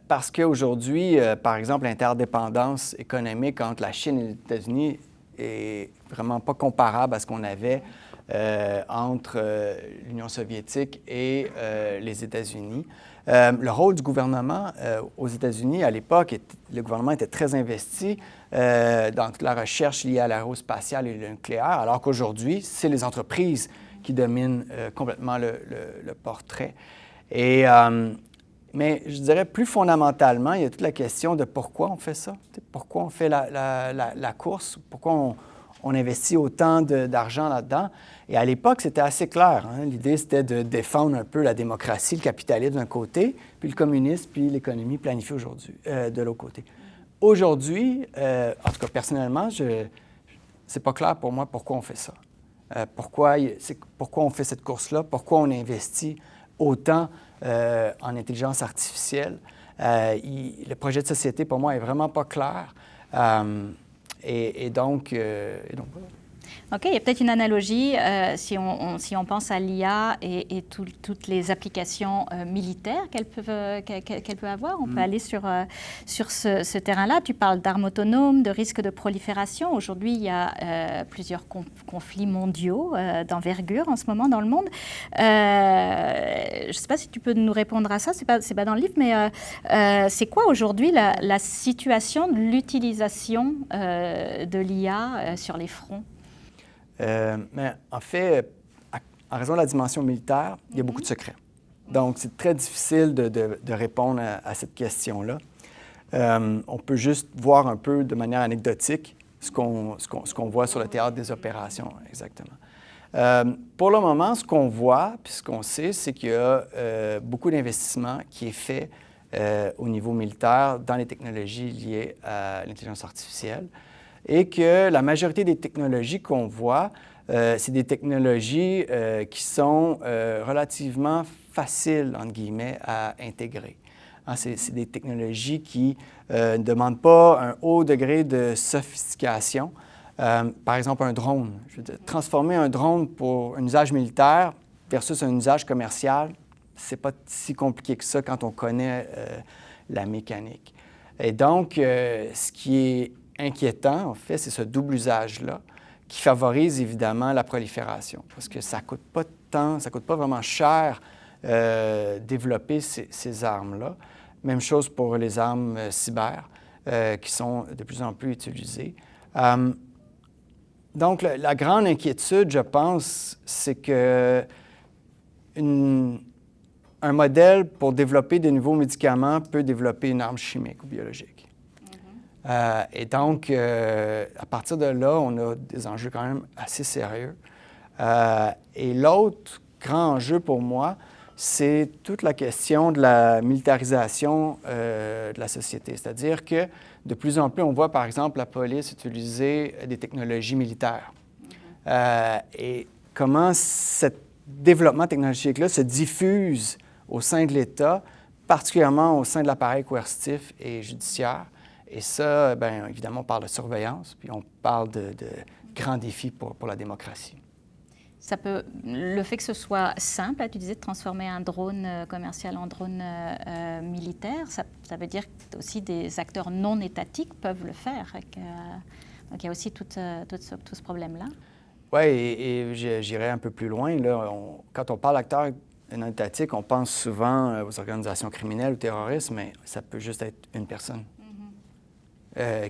Parce qu'aujourd'hui, par exemple, l'interdépendance économique entre la Chine et les États-Unis est vraiment pas comparable à ce qu'on avait entre l'Union soviétique et les États-Unis. Le rôle du gouvernement aux États-Unis, à l'époque, le gouvernement était très investi dans toute la recherche liée à l'aérospatiale et le nucléaire, alors qu'aujourd'hui, c'est les entreprises qui dominent complètement le portrait. Et, mais je dirais plus fondamentalement, il y a toute la question de pourquoi on fait ça, pourquoi on fait la course, pourquoi on investit autant d'argent là-dedans. Et à l'époque, c'était assez clair. Hein? L'idée, c'était de défendre un peu la démocratie, le capitalisme d'un côté, puis le communisme, puis l'économie planifiée aujourd'hui, de l'autre côté. Aujourd'hui, en tout cas personnellement, c'est pas clair pour moi pourquoi on fait ça. Pourquoi on fait cette course-là, pourquoi on investit autant en intelligence artificielle. Le projet de société, pour moi, est vraiment pas clair. Et donc, voilà. OK, il y a peut-être une analogie si on pense à l'IA et toutes les applications militaires qu'elle peut avoir. On peut aller sur ce terrain-là. Tu parles d'armes autonomes, de risques de prolifération. Aujourd'hui, il y a plusieurs conflits mondiaux d'envergure en ce moment dans le monde. Je ne sais pas si tu peux nous répondre à ça. C'est pas dans le livre, mais c'est quoi aujourd'hui la situation de l'utilisation de l'IA sur les fronts? Mais en fait, en raison de la dimension militaire, il y a beaucoup de secrets. Donc, c'est très difficile de répondre à cette question-là. On peut juste voir un peu de manière anecdotique ce qu'on voit sur le théâtre des opérations, exactement. Pour le moment, ce qu'on voit, puis ce qu'on sait, c'est qu'il y a beaucoup d'investissement qui est fait au niveau militaire dans les technologies liées à l'intelligence artificielle. Et que la majorité des technologies qu'on voit, c'est des technologies qui sont relativement faciles, entre guillemets, à intégrer. Hein, c'est des technologies qui ne demandent pas un haut degré de sophistication. Par exemple, un drone. Je veux dire, transformer un drone pour un usage militaire versus un usage commercial, c'est pas si compliqué que ça quand on connaît la mécanique. Et donc, ce qui est inquiétant, en fait, c'est ce double usage-là qui favorise évidemment la prolifération parce que ça ne coûte pas tant, ça ne coûte pas vraiment cher développer ces armes-là. Même chose pour les armes cyber qui sont de plus en plus utilisées. Donc, la grande inquiétude, je pense, c'est que un modèle pour développer de nouveaux médicaments peut développer une arme chimique ou biologique. Et donc, à partir de là, on a des enjeux quand même assez sérieux. Et l'autre grand enjeu pour moi, c'est toute la question de la militarisation de la société. C'est-à-dire que de plus en plus, on voit par exemple la police utiliser des technologies militaires. Et comment ce développement technologique-là se diffuse au sein de l'État, particulièrement au sein de l'appareil coercitif et judiciaire. Et ça, bien évidemment, on parle de surveillance, puis on parle de grands défis pour la démocratie. Le fait que ce soit simple, tu disais de transformer un drone commercial en drone militaire, ça veut dire que aussi des acteurs non étatiques peuvent le faire. Donc il y a aussi tout ce problème-là. Oui, et j'irai un peu plus loin. Là, quand on parle d'acteurs non étatiques, on pense souvent aux organisations criminelles ou terroristes, mais ça peut juste être une personne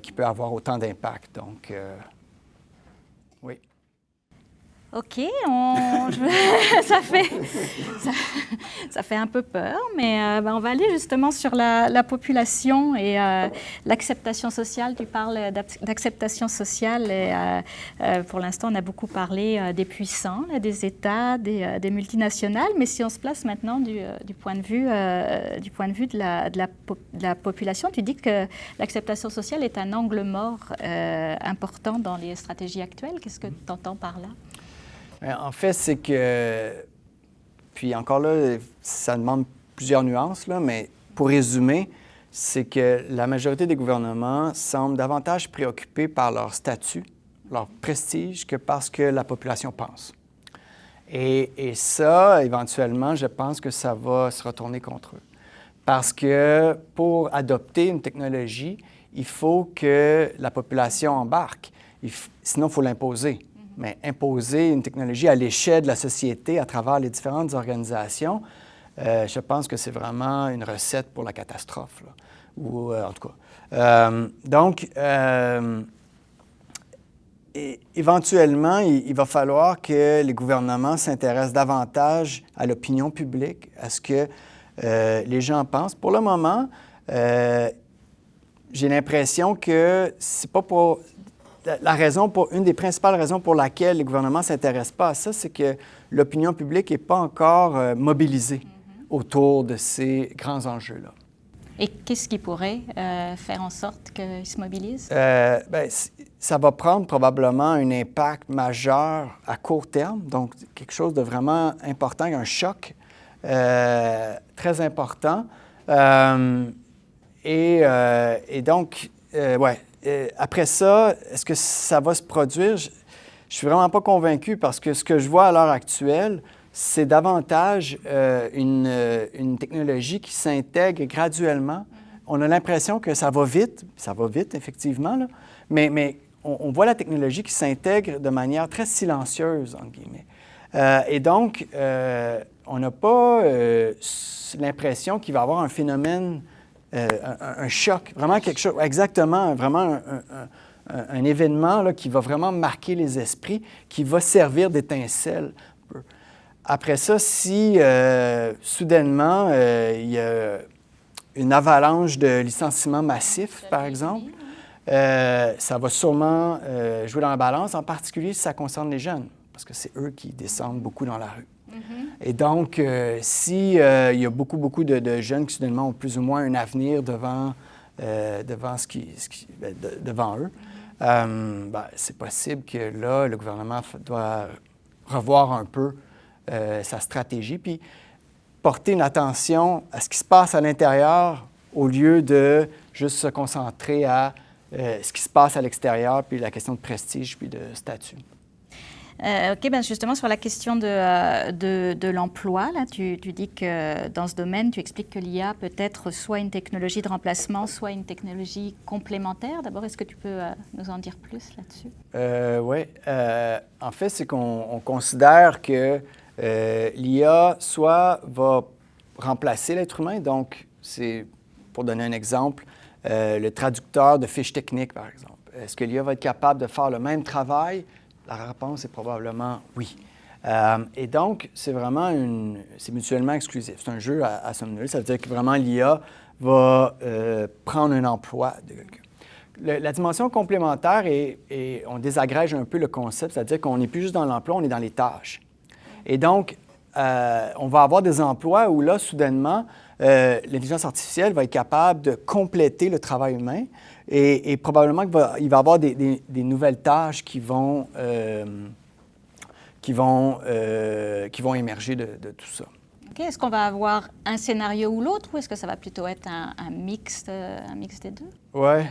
qui peut avoir autant d'impact. Donc, oui. OK, ça fait un peu peur, mais on va aller justement sur la population et l'acceptation sociale. Tu parles d'acceptation sociale et pour l'instant, on a beaucoup parlé des puissants, là, des États, des multinationales, mais si on se place maintenant du point de vue de la population, tu dis que l'acceptation sociale est un angle mort important dans les stratégies actuelles. Qu'est-ce que tu entends par là? En fait, c'est que, puis encore là, ça demande plusieurs nuances, là, mais pour résumer, c'est que la majorité des gouvernements semblent davantage préoccupés par leur statut, leur prestige, que parce que la population pense. Et ça, éventuellement, je pense que ça va se retourner contre eux. Parce que pour adopter une technologie, il faut que la population embarque. Sinon, il faut l'imposer. Mais imposer une technologie à l'échelle de la société à travers les différentes organisations, je pense que c'est vraiment une recette pour la catastrophe, là. Ou en tout cas. Donc, éventuellement, il va falloir que les gouvernements s'intéressent davantage à l'opinion publique, à ce que les gens pensent. Pour le moment, j'ai l'impression que c'est pas pour... une des principales raisons pour laquelle les gouvernements ne s'intéressent pas à ça, c'est que l'opinion publique n'est pas encore mobilisée autour de ces grands enjeux-là. Et qu'est-ce qui pourrait faire en sorte qu'ils se mobilisent? Ça va prendre probablement un impact majeur à court terme, donc quelque chose de vraiment important, un choc très important. Et donc, après ça, est-ce que ça va se produire? Je ne suis vraiment pas convaincu parce que ce que je vois à l'heure actuelle, c'est davantage une technologie qui s'intègre graduellement. On a l'impression que ça va vite effectivement, là, mais on voit la technologie qui s'intègre de manière très silencieuse, entre guillemets. Et donc, on n'a pas l'impression qu'il va y avoir un phénomène, un choc, vraiment quelque chose, exactement, vraiment un événement là, qui va vraiment marquer les esprits, qui va servir d'étincelle. Après ça, si soudainement il y a une avalanche de licenciements massifs, par exemple, ça va sûrement jouer dans la balance, en particulier si ça concerne les jeunes, parce que c'est eux qui descendent beaucoup dans la rue. Et donc, s'il y a beaucoup de jeunes qui, soudainement, ont plus ou moins un avenir devant eux, c'est possible que là, le gouvernement doit revoir un peu sa stratégie, puis porter une attention à ce qui se passe à l'intérieur au lieu de juste se concentrer à ce qui se passe à l'extérieur, puis la question de prestige, puis de statut. OK, justement, sur la question de l'emploi, là, tu dis que dans ce domaine, tu expliques que l'IA peut être soit une technologie de remplacement, soit une technologie complémentaire. D'abord, est-ce que tu peux nous en dire plus là-dessus? Oui. En fait, c'est qu'on considère que l'IA soit va remplacer l'être humain. Donc, c'est, pour donner un exemple, le traducteur de fiches techniques, par exemple. Est-ce que l'IA va être capable de faire le même travail? La réponse est probablement oui. Et donc, c'est vraiment c'est mutuellement exclusif. C'est un jeu à somme nulle. Ça veut dire que vraiment l'IA va prendre un emploi de quelqu'un. La dimension complémentaire, on désagrège un peu le concept, c'est-à-dire qu'on n'est plus juste dans l'emploi, on est dans les tâches. Et donc, on va avoir des emplois où là, soudainement, l'intelligence artificielle va être capable de compléter le travail humain et probablement qu'il va y avoir des nouvelles tâches qui vont émerger de tout ça. Okay. Est-ce qu'on va avoir un scénario ou l'autre ou est-ce que ça va plutôt être un mix des deux? Oui,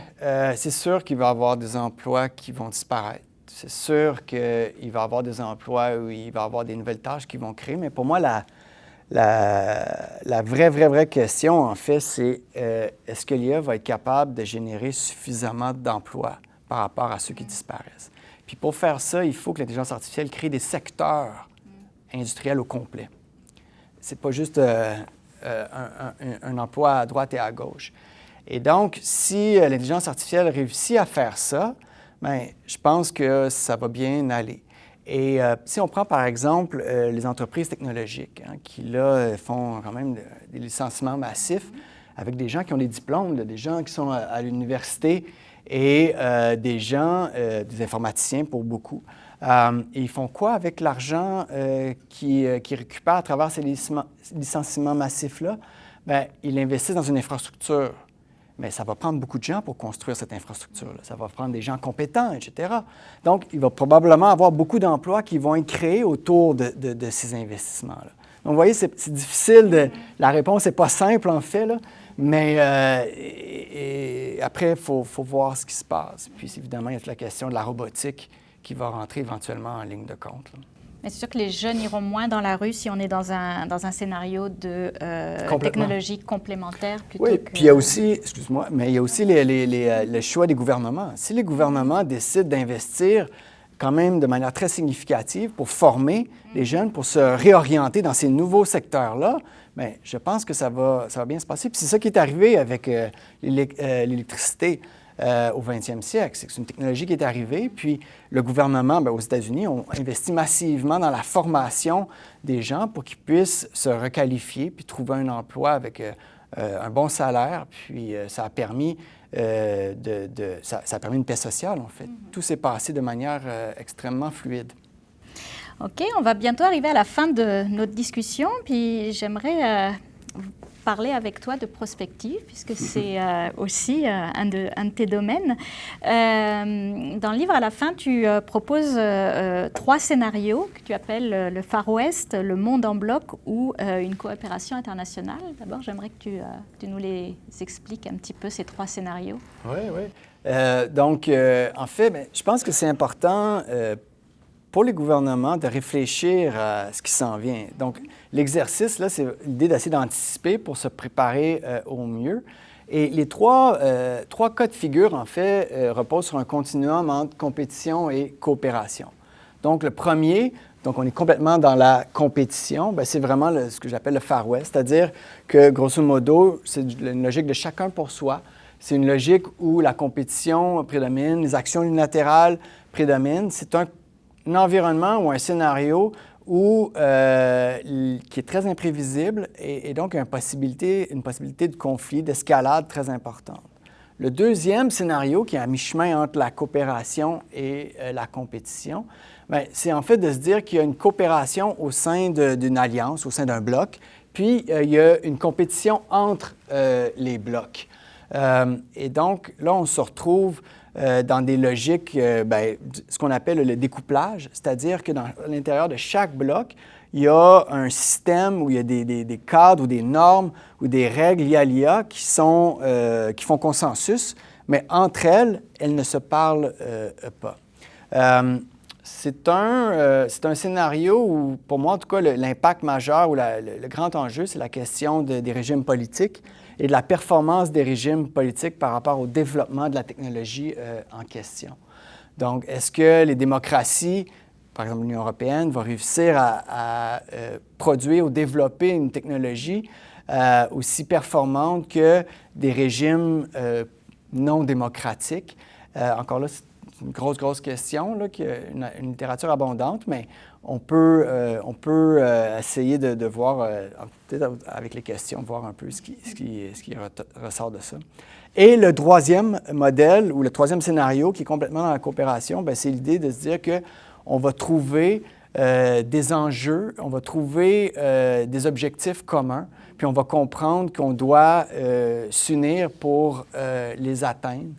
c'est sûr qu'il va y avoir des emplois qui vont disparaître. C'est sûr qu'il va y avoir des emplois où il va y avoir des nouvelles tâches qui vont créer, mais pour moi, la vraie question, en fait, c'est est-ce que l'IA va être capable de générer suffisamment d'emplois par rapport à ceux qui disparaissent? Puis pour faire ça, il faut que l'intelligence artificielle crée des secteurs industriels au complet. C'est pas juste un emploi à droite et à gauche. Et donc, si l'intelligence artificielle réussit à faire ça, bien, je pense que ça va bien aller. Et si on prend par exemple les entreprises technologiques, hein, qui là font quand même des licenciements massifs avec des gens qui ont des diplômes, des gens qui sont à l'université et des gens, des informaticiens pour beaucoup. Et ils font quoi avec l'argent qu'ils récupèrent à travers ces licenciements massifs-là? Bien, ils investissent dans une infrastructure. Mais ça va prendre beaucoup de gens pour construire cette infrastructure-là. Ça va prendre des gens compétents, etc. Donc, il va probablement avoir beaucoup d'emplois qui vont être créés autour de ces investissements-là. Donc, vous voyez, c'est difficile. La réponse n'est pas simple, en fait, là, mais et après, il faut voir ce qui se passe. Puis, évidemment, il y a toute la question de la robotique qui va rentrer éventuellement en ligne de compte, là. Mais c'est sûr que les jeunes iront moins dans la rue si on est dans un scénario de technologie complémentaire plutôt oui, que... puis il y a aussi, excuse-moi, mais il y a aussi le choix des gouvernements. Si les gouvernements décident d'investir quand même de manière très significative pour former les jeunes, pour se réorienter dans ces nouveaux secteurs-là, bien, je pense que ça va bien se passer. Puis c'est ça qui est arrivé avec l'électricité. Au 20e siècle. C'est une technologie qui est arrivée, puis le gouvernement, bien, aux États-Unis, ont investi massivement dans la formation des gens pour qu'ils puissent se requalifier puis trouver un emploi avec un bon salaire, puis ça a permis ça a permis une paix sociale, en fait. Tout s'est passé de manière extrêmement fluide. OK, on va bientôt arriver à la fin de notre discussion, puis j'aimerais parler avec toi de prospective, puisque c'est aussi un de tes domaines. Dans le livre, à la fin, tu proposes 3 scénarios que tu appelles le Far West, le monde en bloc ou une coopération internationale. D'abord, j'aimerais que tu nous les expliques un petit peu, ces 3 scénarios. Oui, oui. Donc, en fait, bien, je pense que c'est important pour les gouvernements de réfléchir à ce qui s'en vient. Donc, l'exercice, là, c'est l'idée d'essayer d'anticiper pour se préparer au mieux. Et les trois cas de figure, en fait, reposent sur un continuum entre compétition et coopération. Donc, le premier, donc on est complètement dans la compétition, bien, c'est vraiment ce que j'appelle le Far West, c'est-à-dire que, grosso modo, c'est une logique de chacun pour soi. C'est une logique où la compétition prédomine, les actions unilatérales prédominent. C'est un environnement ou un scénario qui est très imprévisible et donc une possibilité de conflit, d'escalade très importante. Le deuxième scénario, qui est à mi-chemin entre la coopération et la compétition, bien, c'est en fait de se dire qu'il y a une coopération au sein d'une alliance, au sein d'un bloc, puis il y a une compétition entre les blocs. Et donc, là, on se retrouve dans des logiques, ce qu'on appelle le découplage, c'est-à-dire que à l'intérieur de chaque bloc, il y a un système où il y a des cadres ou des normes ou des règles liées à l'IA qui font consensus, mais entre elles, elles ne se parlent pas. C'est un scénario où, pour moi en tout cas, l'impact majeur ou le grand enjeu, c'est la question des régimes politiques et de la performance des régimes politiques par rapport au développement de la technologie en question. Donc, est-ce que les démocraties, par exemple l'Union européenne, vont réussir à produire ou développer une technologie aussi performante que des régimes non démocratiques? Encore là, c'est une grosse question, là, qui a une littérature abondante, mais on peut essayer de voir, peut-être avec les questions, voir un peu ce qui ressort de ça. Et le troisième modèle, ou le troisième scénario, qui est complètement dans la coopération, bien, c'est l'idée de se dire qu'on va trouver des enjeux, on va trouver des objectifs communs, puis on va comprendre qu'on doit s'unir pour les atteindre.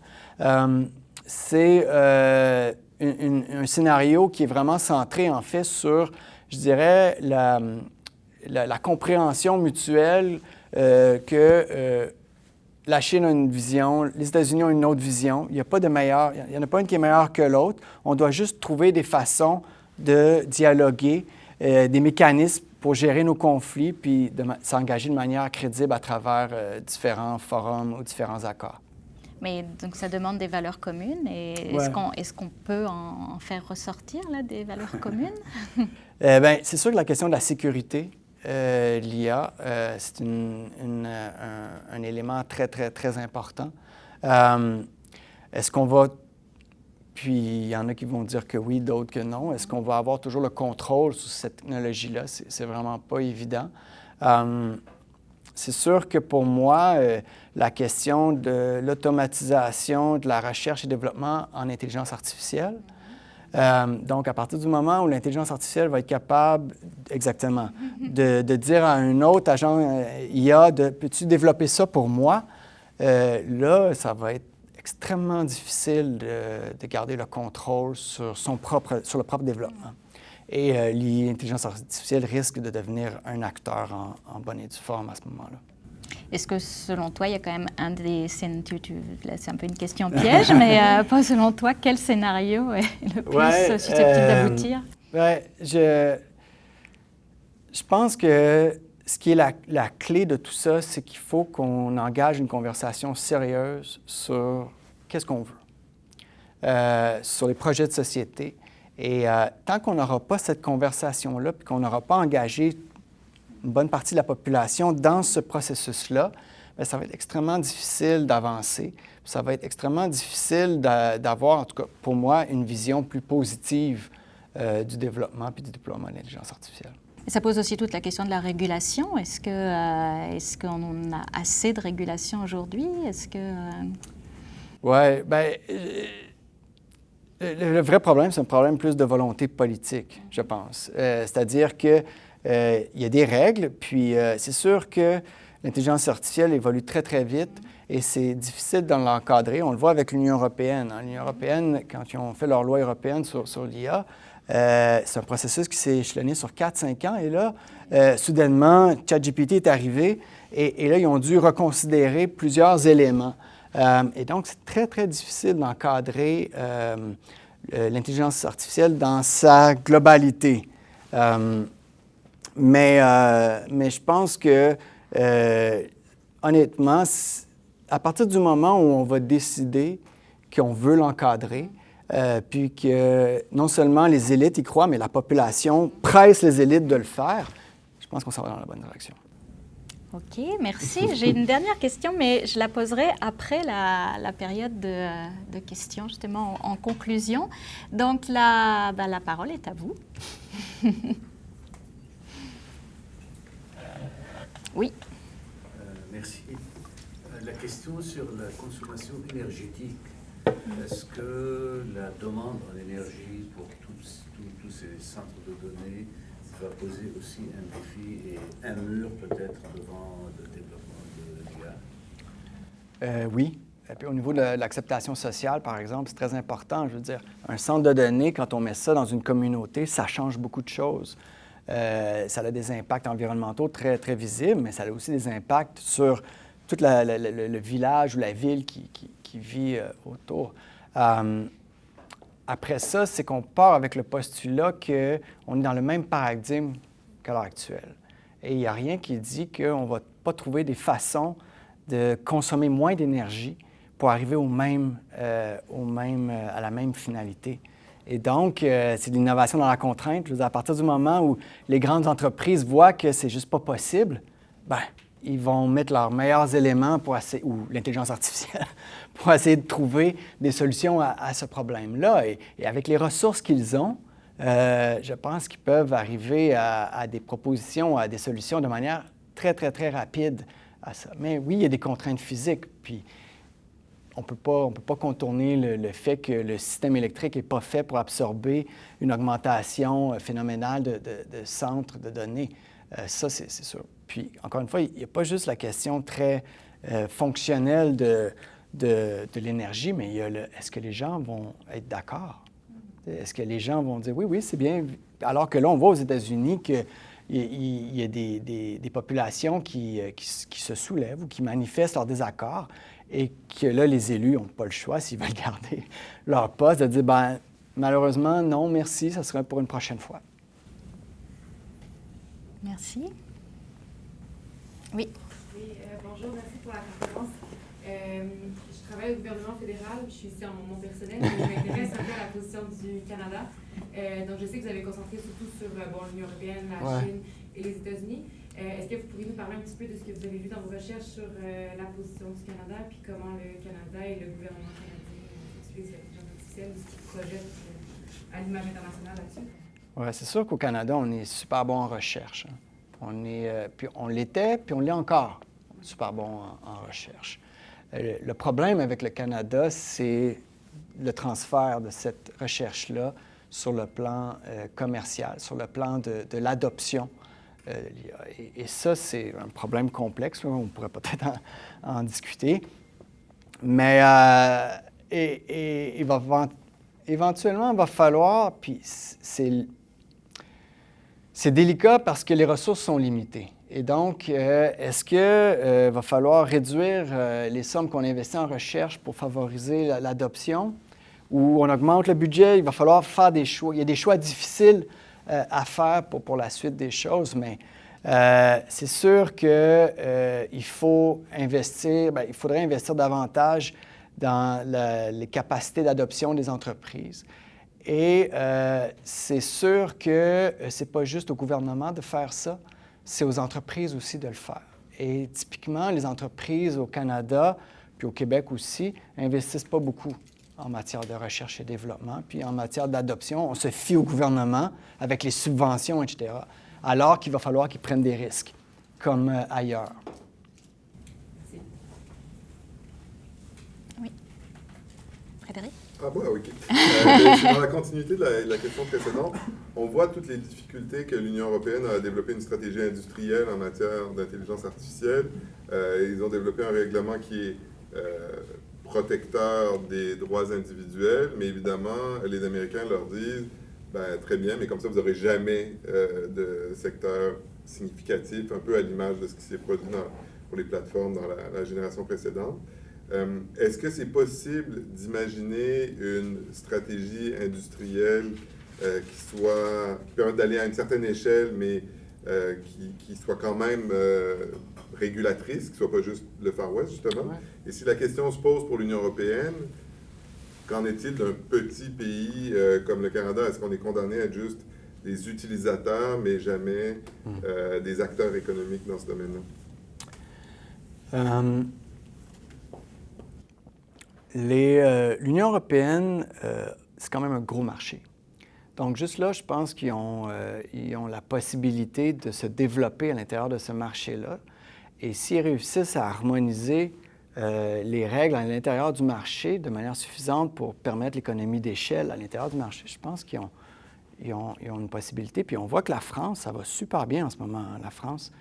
C'est un scénario qui est vraiment centré, en fait, sur, je dirais, la compréhension mutuelle que la Chine a une vision, les États-Unis ont une autre vision. Il n'y a pas de meilleur, il n'y en a pas une qui est meilleure que l'autre. On doit juste trouver des façons de dialoguer, des mécanismes pour gérer nos conflits, puis de s'engager de manière crédible à travers différents forums ou différents accords. Mais donc, ça demande des valeurs communes. Et ouais. Est-ce qu'on peut en faire ressortir là, des valeurs communes? Bien, c'est sûr que la question de la sécurité, l'IA, c'est un élément très important. Est-ce qu'on va Puis il y en a qui vont dire que oui, d'autres que non. Est-ce qu'on va avoir toujours le contrôle sur cette technologie-là? C'est vraiment pas évident. C'est sûr que pour moi, la question de l'automatisation, de la recherche et développement en intelligence artificielle, donc à partir du moment où l'intelligence artificielle va être capable, exactement, de dire à un autre agent IA, peux-tu développer ça pour moi? Là, ça va être extrêmement difficile de garder le contrôle sur le propre développement. Et l'intelligence artificielle risque de devenir un acteur en bonne et due forme à ce moment-là. Est-ce que, selon toi, il y a quand même un des scénarios, là c'est un peu une question piège, mais pas selon toi, quel scénario est le plus susceptible d'aboutir? Je pense que ce qui est la clé de tout ça, c'est qu'il faut qu'on engage une conversation sérieuse sur qu'est-ce qu'on veut, sur les projets de société. Et tant qu'on n'aura pas cette conversation-là, puis qu'on n'aura pas engagé une bonne partie de la population dans ce processus-là, bien, ça va être extrêmement difficile d'avancer. Ça va être extrêmement difficile d'avoir, en tout cas pour moi, une vision plus positive du développement puis du déploiement de l'intelligence artificielle. Et ça pose aussi toute la question de la régulation. Est-ce qu'on a assez de régulation aujourd'hui? Oui, bien, le vrai problème, c'est un problème plus de volonté politique, je pense. C'est-à-dire que il y a des règles, puis c'est sûr que l'intelligence artificielle évolue très, très vite et c'est difficile de l'encadrer. On le voit avec l'Union européenne. L'Union européenne, quand ils ont fait leur loi européenne sur l'IA, c'est un processus qui s'est échelonné sur 4-5 ans. Et là, soudainement, ChatGPT est arrivé et là, ils ont dû reconsidérer plusieurs éléments. Et donc, c'est très, très difficile d'encadrer l'intelligence artificielle dans sa globalité. Mais je pense que, honnêtement, à partir du moment où on va décider qu'on veut l'encadrer, puis que non seulement les élites y croient, mais la population presse les élites de le faire, je pense qu'on s'en va dans la bonne direction. OK, merci. J'ai une dernière question, mais je la poserai après la période de questions, justement, en conclusion. Donc, la parole est à vous. Oui. Merci. La question sur la consommation énergétique. Est-ce que la demande en énergie pour tous ces centres de données va poser aussi un défi et un mur peut-être devant le développement de l'IA? Oui. Et puis au niveau de l'acceptation sociale, par exemple, c'est très important. Je veux dire, un centre de données, quand on met ça dans une communauté, ça change beaucoup de choses. Ça a des impacts environnementaux très, très visibles, mais ça a aussi des impacts sur tout le village ou la ville qui vit autour. Après ça, c'est qu'on part avec le postulat qu'on est dans le même paradigme qu'à l'heure actuelle. Et il n'y a rien qui dit qu'on ne va pas trouver des façons de consommer moins d'énergie pour arriver à la même finalité. Et donc, c'est de l'innovation dans la contrainte. Je veux dire, à partir du moment où les grandes entreprises voient que c'est juste pas possible, bien, ils vont mettre leurs meilleurs éléments ou l'intelligence artificielle, pour essayer de trouver des solutions à ce problème-là. Et avec les ressources qu'ils ont, je pense qu'ils peuvent arriver à des propositions, à des solutions de manière très, très, très rapide à ça. Mais oui, il y a des contraintes physiques, puis on ne peut pas contourner le fait que le système électrique n'est pas fait pour absorber une augmentation phénoménale de centres de données. Ça, c'est sûr. Puis, encore une fois, il n'y a pas juste la question très fonctionnelle de l'énergie, mais il y a est-ce que les gens vont être d'accord? Est-ce que les gens vont dire oui, c'est bien, alors que là, on voit aux États-Unis qu'il y a des populations qui se soulèvent ou qui manifestent leur désaccord et que là, les élus n'ont pas le choix, s'ils veulent garder leur poste, de dire, bien, malheureusement, non, merci, ça sera pour une prochaine fois. Merci. Oui. Oui, bonjour, merci pour la conférence. Je travaille au gouvernement fédéral, je suis ici en mon nom personnel, mais je m'intéresse un peu à la position du Canada. Donc, je sais que vous avez concentré surtout sur l'Union européenne, la Chine et les États-Unis. Est-ce que vous pourriez nous parler un petit peu de ce que vous avez vu dans vos recherches sur la position du Canada, puis comment le Canada et le gouvernement canadien utilisent l'intelligence artificielle? artificielle ou ce qu'ils projettent à l'image internationale là-dessus? Oui, c'est sûr qu'au Canada, on est super bon en recherche. Hein. Puis on l'était, puis on l'est encore super bon en recherche. Le problème avec le Canada, c'est le transfert de cette recherche-là sur le plan commercial, sur le plan de l'adoption. Et ça, c'est un problème complexe. Là. On pourrait peut-être en discuter. Mais éventuellement, il va falloir, puis c'est délicat parce que les ressources sont limitées. Et donc, est-ce qu'il va falloir réduire les sommes qu'on investit en recherche pour favoriser l'adoption? Ou on augmente le budget, il va falloir faire des choix. Il y a des choix difficiles à faire pour la suite des choses, mais c'est sûr qu'il faut investir, il faudrait investir davantage dans les capacités d'adoption des entreprises. Et c'est sûr que ce n'est pas juste au gouvernement de faire ça, c'est aux entreprises aussi de le faire. Et typiquement, les entreprises au Canada, puis au Québec aussi, n'investissent pas beaucoup en matière de recherche et développement. Puis en matière d'adoption, on se fie au gouvernement avec les subventions, etc., alors qu'il va falloir qu'ils prennent des risques, comme ailleurs. Merci. Oui. Frédéric? Ah bon, OK. C'est dans la continuité de la question précédente. On voit toutes les difficultés que l'Union européenne a développé une stratégie industrielle en matière d'intelligence artificielle. Ils ont développé un règlement qui est protecteur des droits individuels, mais évidemment, les Américains leur disent très bien, mais comme ça, vous n'aurez jamais de secteur significatif, un peu à l'image de ce qui s'est produit pour les plateformes dans la génération précédente. Est-ce que c'est possible d'imaginer une stratégie industrielle qui permette d'aller à une certaine échelle, mais qui soit quand même régulatrice, qui ne soit pas juste le Far West, justement? Ouais. Et si la question se pose pour l'Union européenne, qu'en est-il d'un petit pays comme le Canada? Est-ce qu'on est condamné à être juste des utilisateurs, mais jamais des acteurs économiques dans ce domaine-là? L'Union européenne, c'est quand même un gros marché. Donc, juste là, je pense qu'ils ont la possibilité de se développer à l'intérieur de ce marché-là. Et s'ils réussissent à harmoniser les règles à l'intérieur du marché de manière suffisante pour permettre l'économie d'échelle à l'intérieur du marché, je pense qu'ils ont une possibilité. Puis on voit que la France, ça va super bien en ce moment. Hein, la France,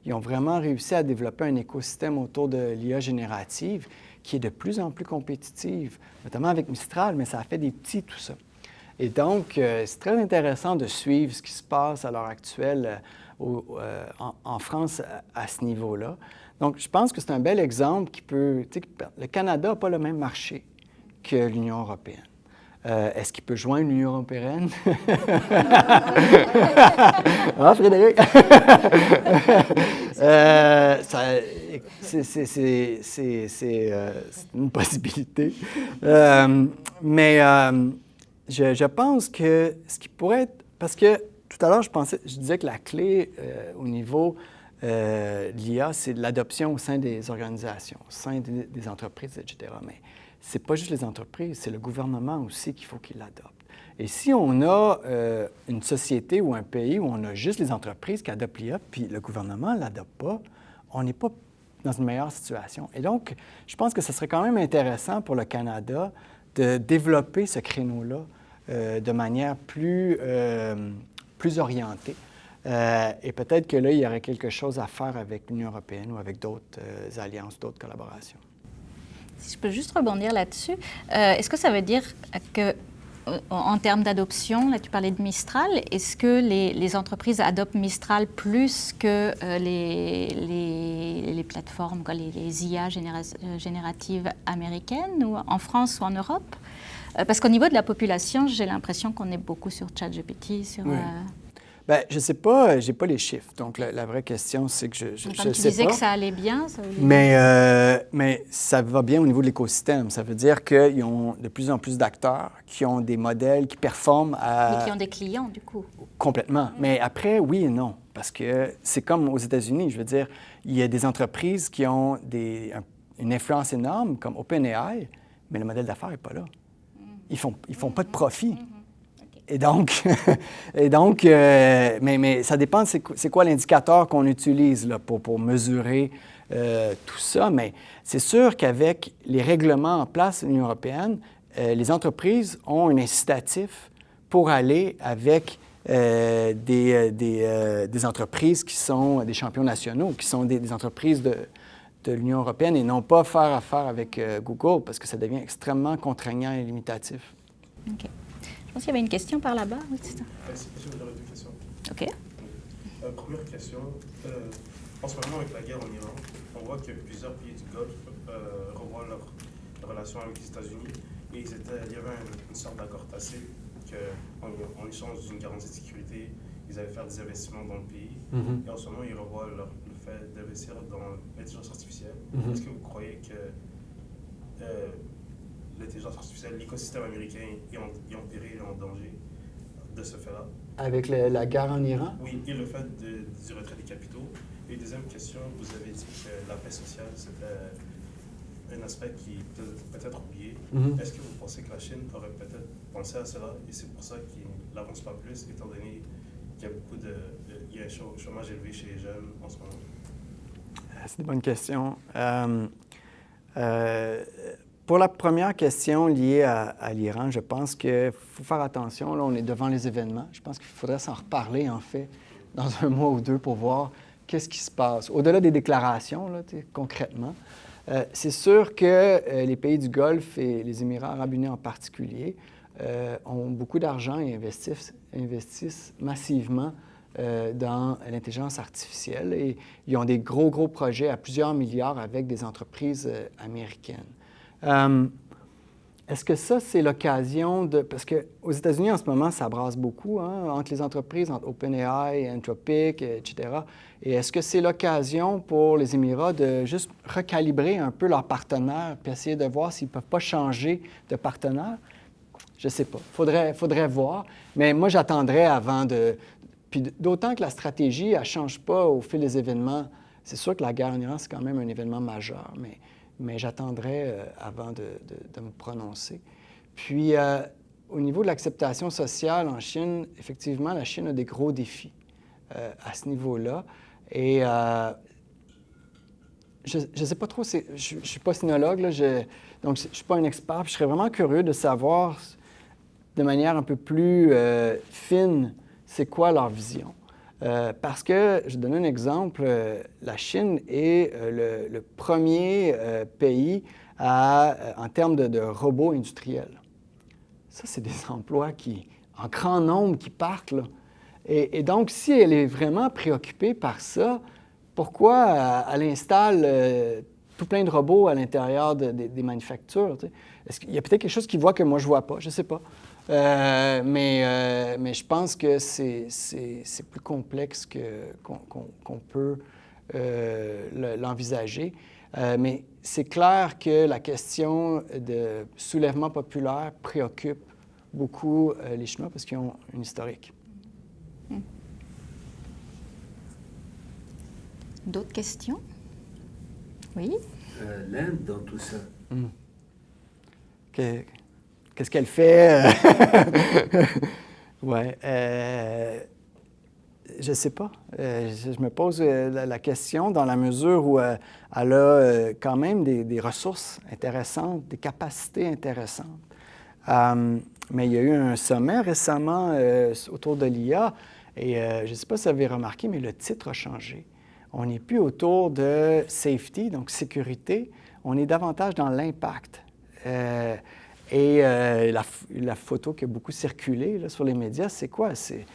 ils ont vraiment réussi à développer un écosystème autour de l'IA générative qui est de plus en plus compétitive, notamment avec Mistral, mais ça a fait des petits, tout ça. Et donc, c'est très intéressant de suivre ce qui se passe à l'heure actuelle en France à ce niveau-là. Donc, je pense que c'est un bel exemple qui peut... Le Canada n'a pas le même marché que l'Union européenne. Est-ce qu'il peut joindre l'Union européenne? Ah, Frédéric? C'est une possibilité. Mais je pense que ce qui pourrait être... Parce que tout à l'heure, je disais que la clé au niveau de l'IA, c'est l'adoption au sein des organisations, au sein des entreprises, etc. Mais ce n'est pas juste les entreprises, c'est le gouvernement aussi qu'il faut qu'il l'adopte. Et si on a une société ou un pays où on a juste les entreprises qui adoptent l'IA, puis le gouvernement ne l'adopte pas, on n'est pas dans une meilleure situation. Et donc, je pense que ce serait quand même intéressant pour le Canada de développer ce créneau-là de manière plus orientée. Et peut-être que là, il y aurait quelque chose à faire avec l'Union européenne ou avec d'autres alliances, d'autres collaborations. Si je peux juste rebondir là-dessus, est-ce que ça veut dire que, en termes d'adoption, là tu parlais de Mistral, est-ce que les entreprises adoptent Mistral plus que les plateformes, les IA génératives américaines, ou en France ou en Europe? Parce qu'au niveau de la population, j'ai l'impression qu'on est beaucoup sur ChatGPT, sur... Oui. Bien, je ne sais pas, je n'ai pas les chiffres. Donc, la vraie question, c'est que je ne sais pas. Comme tu disais que ça allait bien, ça allait mais ça va bien au niveau de l'écosystème. Ça veut dire qu'ils ont de plus en plus d'acteurs qui ont des modèles qui performent à... Mais qui ont des clients, du coup. Complètement. Mais après, oui et non. Parce que c'est comme aux États-Unis. Je veux dire, il y a des entreprises qui ont une influence énorme, comme OpenAI, mais le modèle d'affaires n'est pas là. ils font pas de profit. OK. Et donc, mais ça dépend, c'est quoi l'indicateur qu'on utilise là, pour mesurer tout ça. Mais c'est sûr qu'avec les règlements en place de l'Union européenne, les entreprises ont un incitatif pour aller avec des entreprises qui sont des champions nationaux, qui sont des entreprises de l'Union européenne et non pas faire affaire avec Google parce que ça devient extrêmement contraignant et limitatif. OK. Je pense qu'il y avait une question par là-bas. Oui, c'est ça. Merci, j'aurais deux questions. OK. Première question, en ce moment avec la guerre en Iran, on voit que plusieurs pays du Golfe revoient leur relation avec les États-Unis et il y avait une sorte d'accord tacite qu'en échange d'une garantie de sécurité, ils allaient faire des investissements dans le pays. Et en ce moment, ils revoient le fait d'investir dans l'intelligence artificielle. Est-ce que vous croyez que l'intelligence artificielle, l'écosystème américain est en péril et en danger de ce fait-là? Avec la guerre en Iran? Oui, et le fait du retrait des capitaux. Et deuxième question, vous avez dit que la paix sociale, c'était un aspect qui peut-être oublié. Est-ce que vous pensez que la Chine aurait peut-être pensé à cela et c'est pour ça qu'il n'avance pas plus, étant donné qu'il y a il y a un chômage élevé chez les jeunes en ce moment? C'est une bonne question. Pour la première question liée à l'Iran, je pense qu'il faut faire attention. Là, on est devant les événements. Je pense qu'il faudrait s'en reparler, en fait, dans un mois ou deux pour voir qu'est-ce qui se passe. Au-delà des déclarations, là, concrètement, c'est sûr que les pays du Golfe et les Émirats arabes unis en particulier ont beaucoup d'argent et investissent massivement dans l'intelligence artificielle et ils ont des gros projets à plusieurs milliards avec des entreprises américaines. Est-ce que ça, c'est l'occasion de... Parce qu'aux États-Unis, en ce moment, ça brasse beaucoup entre les entreprises, entre OpenAI, Anthropic, etc. Et est-ce que c'est l'occasion pour les Émirats de juste recalibrer un peu leurs partenaires puis essayer de voir s'ils ne peuvent pas changer de partenaire? Je ne sais pas. Faudrait voir. Mais moi, j'attendrais avant de... Puis d'autant que la stratégie, elle ne change pas au fil des événements. C'est sûr que la guerre en Iran, c'est quand même un événement majeur, mais j'attendrai avant de me prononcer. Puis, au niveau de l'acceptation sociale en Chine, effectivement, la Chine a des gros défis à ce niveau-là. Et je ne sais pas trop, je ne suis pas sinologue, là, donc je ne suis pas un expert. Puis je serais vraiment curieux de savoir de manière un peu plus fine c'est quoi leur vision. Parce que, je donne un exemple, la Chine est le premier pays en termes de robots industriels. Ça, c'est des emplois en grand nombre qui partent, là. Et donc, si elle est vraiment préoccupée par ça, pourquoi elle installe tout plein de robots à l'intérieur des manufactures? Est-ce qu'il y a peut-être quelque chose qu'ils voient que moi, je ne vois pas? Je ne sais pas. Mais je pense que c'est plus complexe qu'on peut l'envisager. Mais c'est clair que la question de soulèvement populaire préoccupe beaucoup les Chinois parce qu'ils ont une historique. D'autres questions? Oui? L'Inde dans tout ça. Qu'est-ce qu'elle fait? Oui. Je ne sais pas. Je me pose la question dans la mesure où elle a quand même des ressources intéressantes, des capacités intéressantes. Mais il y a eu un sommet récemment autour de l'IA et je ne sais pas si vous avez remarqué, mais le titre a changé. On n'est plus autour de safety, donc sécurité, on est davantage dans l'impact. Et la photo qui a beaucoup circulé là, sur les médias, c'est quoi? C'est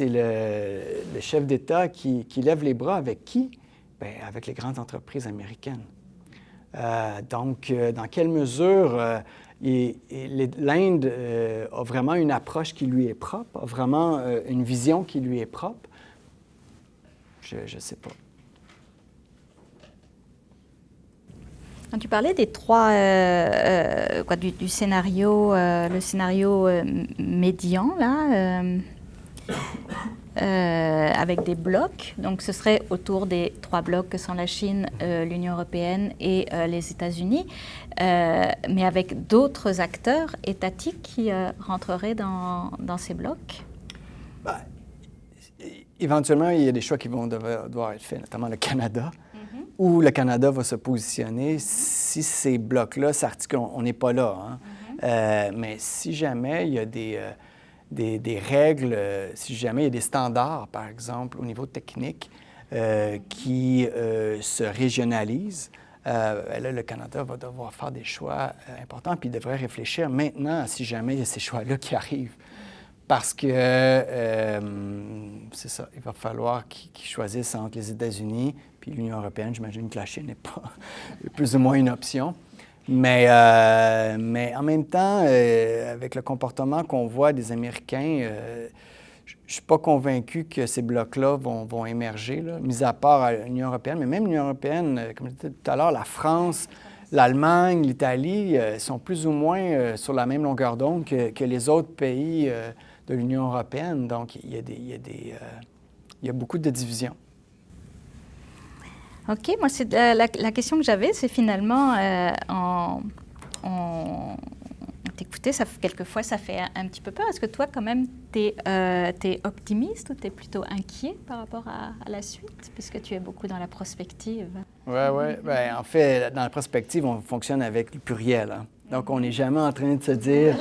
le chef d'État qui lève les bras avec qui? Bien, avec les grandes entreprises américaines. Donc, dans quelle mesure l'Inde a vraiment une approche qui lui est propre, a vraiment une vision qui lui est propre? Je ne sais pas. Quand tu parlais des trois, du scénario, le scénario médian, là, avec des blocs. Donc ce serait autour des 3 blocs que sont la Chine, l'Union européenne et les États-Unis, mais avec d'autres acteurs étatiques qui rentreraient dans ces blocs. Ben, éventuellement, il y a des choix qui vont devoir être faits, notamment le Canada, où le Canada va se positionner si ces blocs-là s'articulent. On n'est pas là, hein? Mais si jamais il y a des règles, si jamais il y a des standards, par exemple, au niveau technique, qui se régionalisent, là, le Canada va devoir faire des choix importants, puis il devrait réfléchir maintenant si jamais il y a ces choix-là qui arrivent. Parce que, c'est ça, il va falloir qu'ils choisissent entre les États-Unis puis l'Union européenne. J'imagine que la Chine n'est pas plus ou moins une option. Mais en même temps, avec le comportement qu'on voit des Américains, je ne suis pas convaincu que ces blocs-là vont émerger, là, mis à part l'Union européenne. Mais même l'Union européenne, comme je disais tout à l'heure, la France, l'Allemagne, l'Italie sont plus ou moins sur la même longueur d'onde que les autres pays de l'Union européenne. Donc, il y a beaucoup de divisions. OK. Moi, c'est, la question que j'avais, c'est finalement, t'écouter, quelquefois, ça fait un petit peu peur. Est-ce que toi, quand même, t'es optimiste ou t'es plutôt inquiet par rapport à la suite, puisque tu es beaucoup dans la prospective? Oui. Bien, en fait, dans la prospective, on fonctionne avec le pluriel, hein? Donc, on n'est jamais en train de se dire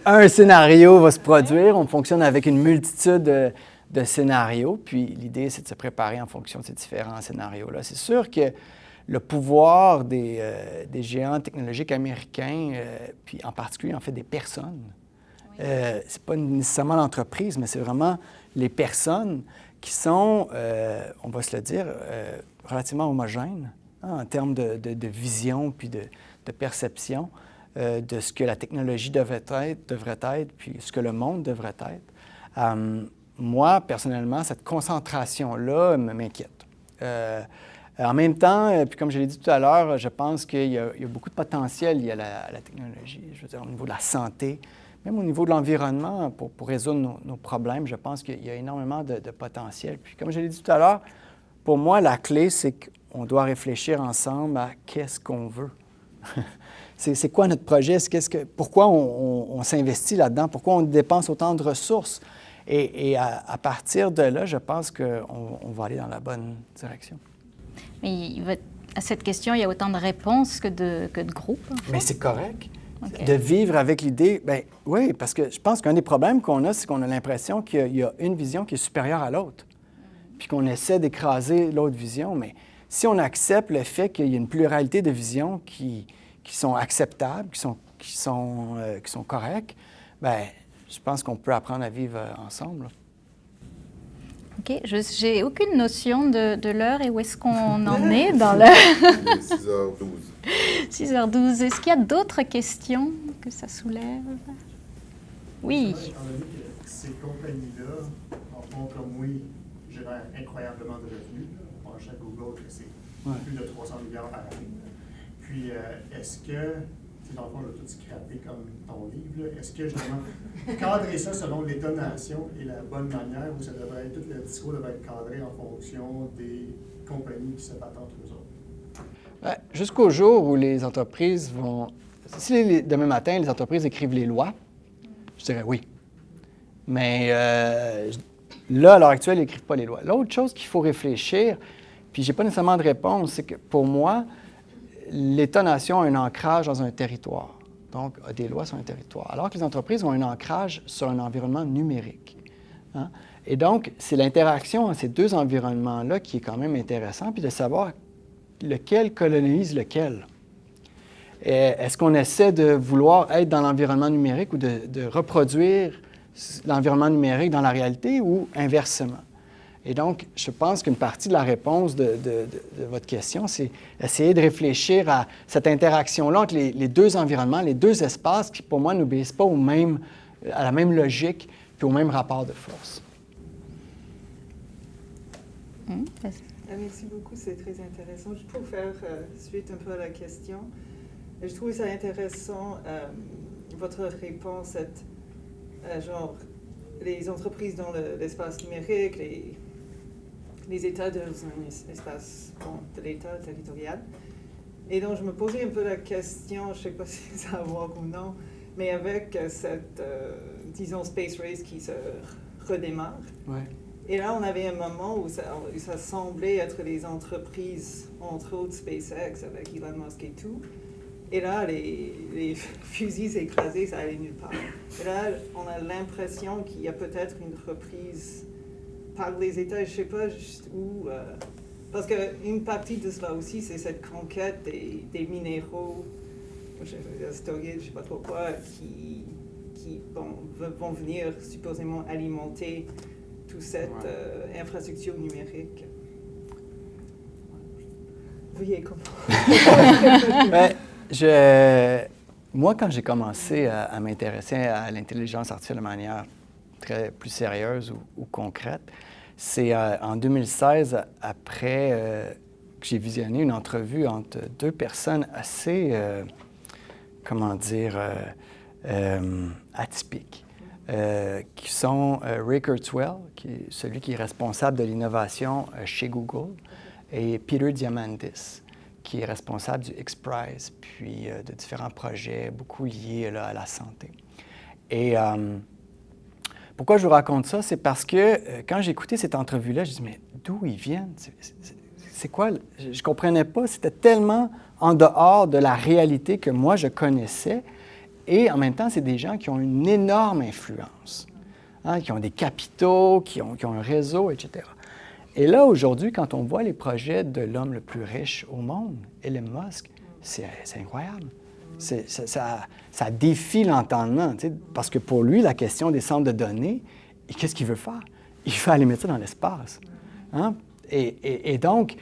un scénario va se produire. On fonctionne avec une multitude de scénarios. Puis, l'idée, c'est de se préparer en fonction de ces différents scénarios-là. C'est sûr que le pouvoir des géants technologiques américains, puis en particulier, en fait, des personnes, c'est pas nécessairement l'entreprise, mais c'est vraiment les personnes qui sont, on va se le dire, relativement homogènes, hein, en termes de vision puis de perception de ce que la technologie devrait être, puis ce que le monde devrait être. Moi, personnellement, cette concentration-là m'inquiète. En même temps, puis comme je l'ai dit tout à l'heure, je pense qu'il y a beaucoup de potentiel lié à la technologie. Je veux dire, au niveau de la santé, même au niveau de l'environnement, pour résoudre nos problèmes, je pense qu'il y a énormément de potentiel. Puis comme je l'ai dit tout à l'heure, pour moi, la clé, c'est qu'on doit réfléchir ensemble à qu'est-ce qu'on veut. C'est quoi notre projet? Pourquoi on s'investit là-dedans? Pourquoi on dépense autant de ressources? Et à partir de là, je pense qu'on va aller dans la bonne direction. Mais à cette question, il y a autant de réponses que de groupes. En fait. Mais c'est correct. Okay. De vivre avec l'idée, bien oui, parce que je pense qu'un des problèmes qu'on a, c'est qu'on a l'impression qu'il y a une vision qui est supérieure à l'autre, puis qu'on essaie d'écraser l'autre vision. Mais si on accepte le fait qu'il y a une pluralité de visions qui sont acceptables, qui sont correctes, bien, je pense qu'on peut apprendre à vivre ensemble. OK. J'ai aucune notion de l'heure et où est-ce qu'on en est dans l'heure. 6h12. 6h12. Est-ce qu'il y a d'autres questions que ça soulève? Oui. Étant donné que ces compagnies-là, en fond, comme oui, génèrent incroyablement de revenus. On achète Google, c'est plus de 300 milliards par année. Puis, est-ce que, dans le fond, on a tout scrappé comme ton livre, là, est-ce que, justement, cadrer ça selon l'État-nation est la bonne manière ou ça devrait être, tout le discours devrait être cadré en fonction des compagnies qui se battent entre eux autres? Jusqu'au jour où les entreprises vont... Si demain matin, les entreprises écrivent les lois, je dirais oui. Mais là, à l'heure actuelle, ils n'écrivent pas les lois. L'autre chose qu'il faut réfléchir, puis je n'ai pas nécessairement de réponse, c'est que pour moi, l'État-nation a un ancrage dans un territoire, donc a des lois sur un territoire, alors que les entreprises ont un ancrage sur un environnement numérique. Hein? Et donc, c'est l'interaction entre ces deux environnements-là qui est quand même intéressant, puis de savoir lequel colonise lequel. Est-ce qu'on essaie de vouloir être dans l'environnement numérique ou de reproduire l'environnement numérique dans la réalité ou inversement? Et donc, je pense qu'une partie de la réponse de votre question, c'est essayer de réfléchir à cette interaction-là entre les deux environnements, les deux espaces qui, pour moi, n'obéissent pas à la même logique puis au même rapport de force. Merci beaucoup, c'est très intéressant. Juste pour faire suite un peu à la question, je trouve ça intéressant, votre réponse, genre, les entreprises dans l'espace numérique, les États dans un espace de l'État territorial. Et donc, je me posais un peu la question, je ne sais pas si ça a à voir ou non, mais avec cette, disons, space race qui se redémarre. Ouais. Et là, on avait un moment où ça semblait être les entreprises, entre autres SpaceX avec Elon Musk et tout. Et là, les fusils écrasés, ça allait nulle part. Et là, on a l'impression qu'il y a peut-être une reprise par les États, je ne sais pas où. Parce qu'une partie de cela aussi, c'est cette conquête des minéraux, stéroïdes, je ne sais pas trop quoi, qui vont venir supposément alimenter toute cette infrastructure numérique. Veuillez comprendre. Moi, quand j'ai commencé à m'intéresser à l'intelligence artificielle de manière plus sérieuse ou concrète, c'est en 2016, après que j'ai visionné une entrevue entre deux personnes assez, atypiques, qui sont Ray Kurzweil, celui qui est responsable de l'innovation chez Google, et Peter Diamandis, qui est responsable du X-Prize, puis de différents projets, beaucoup liés là, à la santé. Et pourquoi je vous raconte ça? C'est parce que quand j'ai écouté cette entrevue-là, je me dis, mais d'où ils viennent? C'est quoi? Je ne comprenais pas. C'était tellement en dehors de la réalité que moi, je connaissais. Et en même temps, c'est des gens qui ont une énorme influence, hein, qui ont des capitaux, qui ont un réseau, etc. Et là, aujourd'hui, quand on voit les projets de l'homme le plus riche au monde, Elon Musk, c'est incroyable. Ça défie l'entendement, tu sais, parce que pour lui, la question des centres de données, qu'est-ce qu'il veut faire? Il veut aller mettre ça dans l'espace. Hein? Et donc,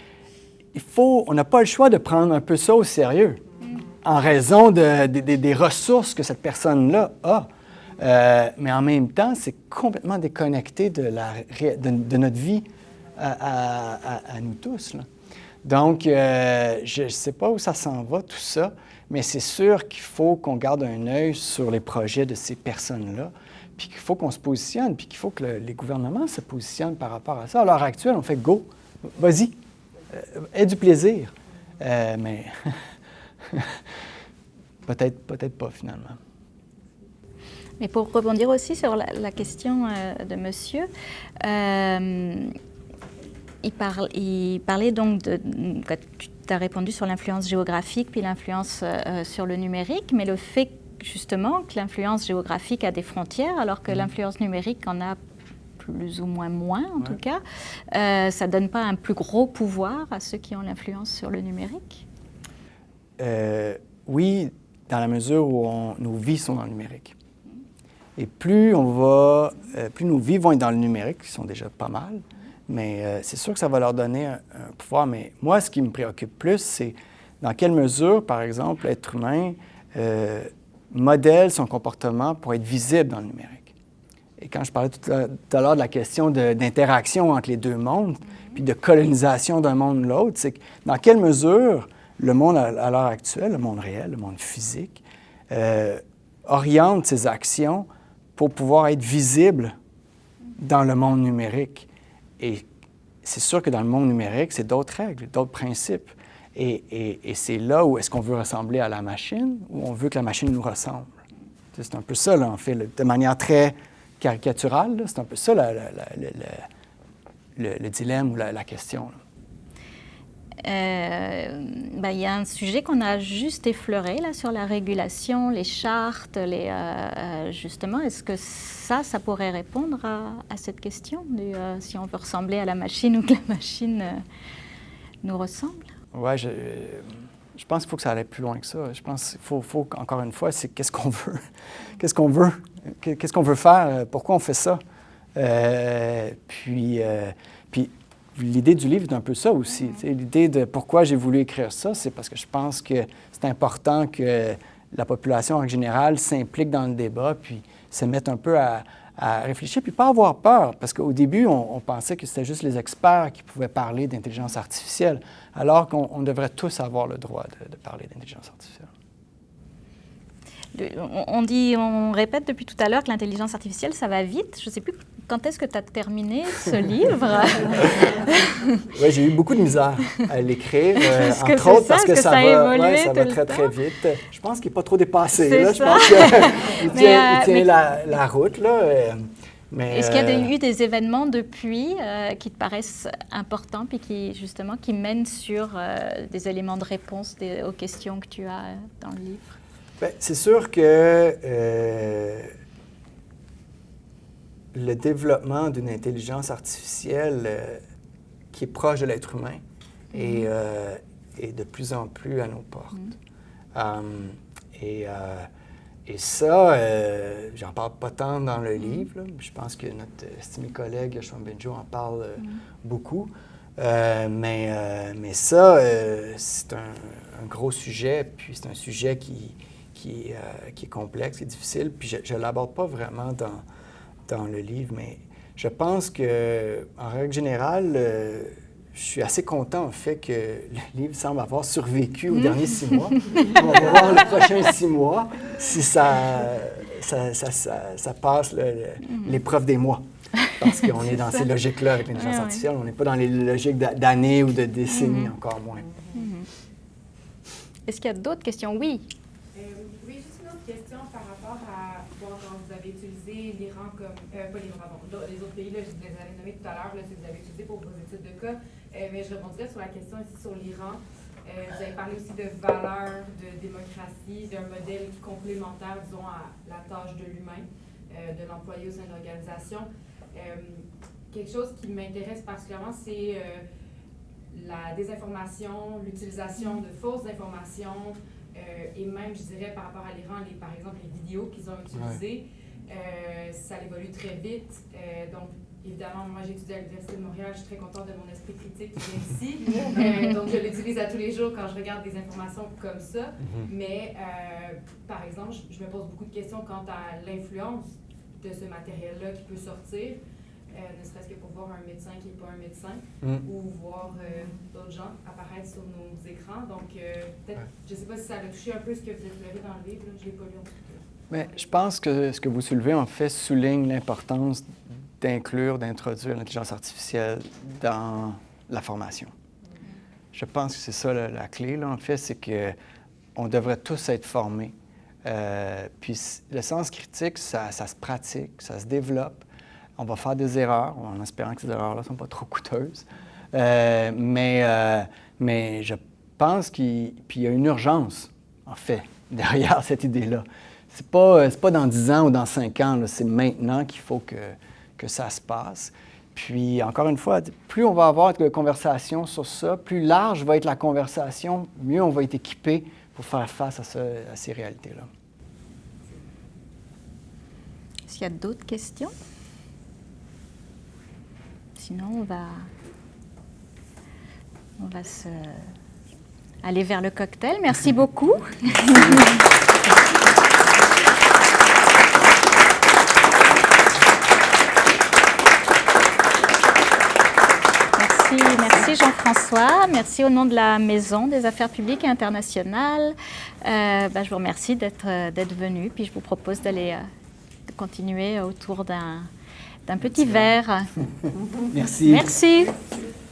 on n'a pas le choix de prendre un peu ça au sérieux, en raison des ressources que cette personne-là a. Mais en même temps, c'est complètement déconnecté de notre vie à nous tous, là. Donc, je ne sais pas où ça s'en va, tout ça, mais c'est sûr qu'il faut qu'on garde un œil sur les projets de ces personnes-là, puis qu'il faut qu'on se positionne, puis qu'il faut que les gouvernements se positionnent par rapport à ça. À l'heure actuelle, on fait « go, vas-y, aie du plaisir ». Mais peut-être pas, finalement. Mais pour rebondir aussi sur la question de monsieur, il parlait donc tu as répondu sur l'influence géographique puis l'influence sur le numérique, mais le fait justement que l'influence géographique a des frontières alors que l'influence numérique en a plus ou moins en tout cas, ça ne donne pas un plus gros pouvoir à ceux qui ont l'influence sur le numérique? Oui, dans la mesure où nos vies sont dans le numérique. Et plus nos vies vont être dans le numérique, qui sont déjà pas mal, mais c'est sûr que ça va leur donner un pouvoir. Mais moi, ce qui me préoccupe plus, c'est dans quelle mesure, par exemple, l'être humain modèle son comportement pour être visible dans le numérique. Et quand je parlais tout à l'heure de la question d'interaction entre les deux mondes, puis de colonisation d'un monde ou l'autre, c'est que dans quelle mesure le monde à l'heure actuelle, le monde réel, le monde physique, oriente ses actions pour pouvoir être visible dans le monde numérique. Et c'est sûr que dans le monde numérique, c'est d'autres règles, d'autres principes. Et c'est là où est-ce qu'on veut ressembler à la machine ou on veut que la machine nous ressemble. C'est un peu ça, là, en fait, de manière très caricaturale, là, c'est un peu ça le dilemme ou la question, là. Il y a un sujet qu'on a juste effleuré là, sur la régulation, les chartes, justement, est-ce que ça pourrait répondre à cette question de si on veut ressembler à la machine ou que la machine nous ressemble? Oui, je pense qu'il faut que ça aille plus loin que ça. Je pense qu'il faut encore une fois, c'est qu'est-ce qu'on veut? Qu'est-ce qu'on veut faire? Pourquoi on fait ça? Puis l'idée du livre est un peu ça aussi. L'idée de pourquoi j'ai voulu écrire ça, c'est parce que je pense que c'est important que la population en général s'implique dans le débat, puis se mette un peu à réfléchir, puis pas avoir peur. Parce qu'au début, on pensait que c'était juste les experts qui pouvaient parler d'intelligence artificielle, alors qu'on devrait tous avoir le droit de parler d'intelligence artificielle. on répète depuis tout à l'heure que l'intelligence artificielle, ça va vite. Je ne sais plus quand est-ce que tu as terminé ce livre. Oui, j'ai eu beaucoup de misère à l'écrire, entre autres parce que ça va, évolué ça va très, très vite. Je pense qu'il n'est pas trop dépassé. Là. Je pense qu'il tient la route. Là, est-ce qu'il y a eu des événements depuis qui te paraissent importants puis qui mènent sur des éléments de réponse aux questions que tu as dans le livre? Bien, c'est sûr que le développement d'une intelligence artificielle qui est proche de l'être humain est de plus en plus à nos portes. Et ça, j'en parle pas tant dans le livre. Là. Je pense que notre estimé collègue Sean Benjo en parle beaucoup. Mais ça, c'est un gros sujet, puis c'est un sujet qui est complexe et difficile. Puis je ne l'aborde pas vraiment dans le livre, mais je pense qu'en règle générale, je suis assez content, en fait, que le livre semble avoir survécu aux derniers 6 mois. On va voir les prochains 6 mois si ça passe l'épreuve des mois. Parce qu'on est dans ces logiques-là avec l'intelligence artificielle. On n'est pas dans les logiques d'années ou de décennies, encore moins. Est-ce qu'il y a d'autres questions? Oui. Oui, juste une autre question par rapport à quand vous avez utilisé l'Iran comme... pas l'Iran, pardon. Les autres pays, là, je les avais nommés tout à l'heure, que vous avez utilisé pour vos études de cas. Mais je rebondirais sur la question ici sur l'Iran. Vous avez parlé aussi de valeurs, de démocratie, d'un modèle complémentaire, disons, à la tâche de l'humain, de l'employé au sein de l'organisation. Quelque chose qui m'intéresse particulièrement, c'est la désinformation, l'utilisation de fausses informations, et même, je dirais, par rapport à l'Iran, par exemple, les vidéos qu'ils ont utilisées, ça évolue très vite. Donc, évidemment, moi, j'étudie à l'Université de Montréal, je suis très contente de mon esprit critique qui vient d'ici. Donc, je l'utilise à tous les jours quand je regarde des informations comme ça. Mais, par exemple, je me pose beaucoup de questions quant à l'influence de ce matériel-là qui peut sortir, ne serait-ce que pour voir un médecin qui n'est pas un médecin, ou voir d'autres gens apparaître sur nos écrans. Donc, peut-être, je ne sais pas si ça a touché un peu ce que vous explorez dans le livre, là. Je ne l'ai pas lu en tout cas. Mais je pense que ce que vous soulevez, en fait, souligne l'importance d'introduire l'intelligence artificielle dans la formation. Je pense que c'est ça la clé, là, en fait, c'est qu'on devrait tous être formés. Puis le sens critique, ça se pratique, ça se développe. On va faire des erreurs, en espérant que ces erreurs-là ne sont pas trop coûteuses. Mais je pense qu'il y a une urgence, en fait, derrière cette idée-là. C'est pas dans 10 ans ou dans 5 ans, c'est maintenant qu'il faut que ça se passe. Puis, encore une fois, plus on va avoir de conversations sur ça, plus large va être la conversation, mieux on va être équipé pour faire face à ces réalités-là. Est-ce qu'il y a d'autres questions? Sinon, on va aller vers le cocktail. Merci beaucoup. Merci Jean-François. Merci au nom de la Maison des Affaires publiques et internationales. Je vous remercie d'être venu. Puis je vous propose de continuer autour d'un petit verre. Merci. Merci.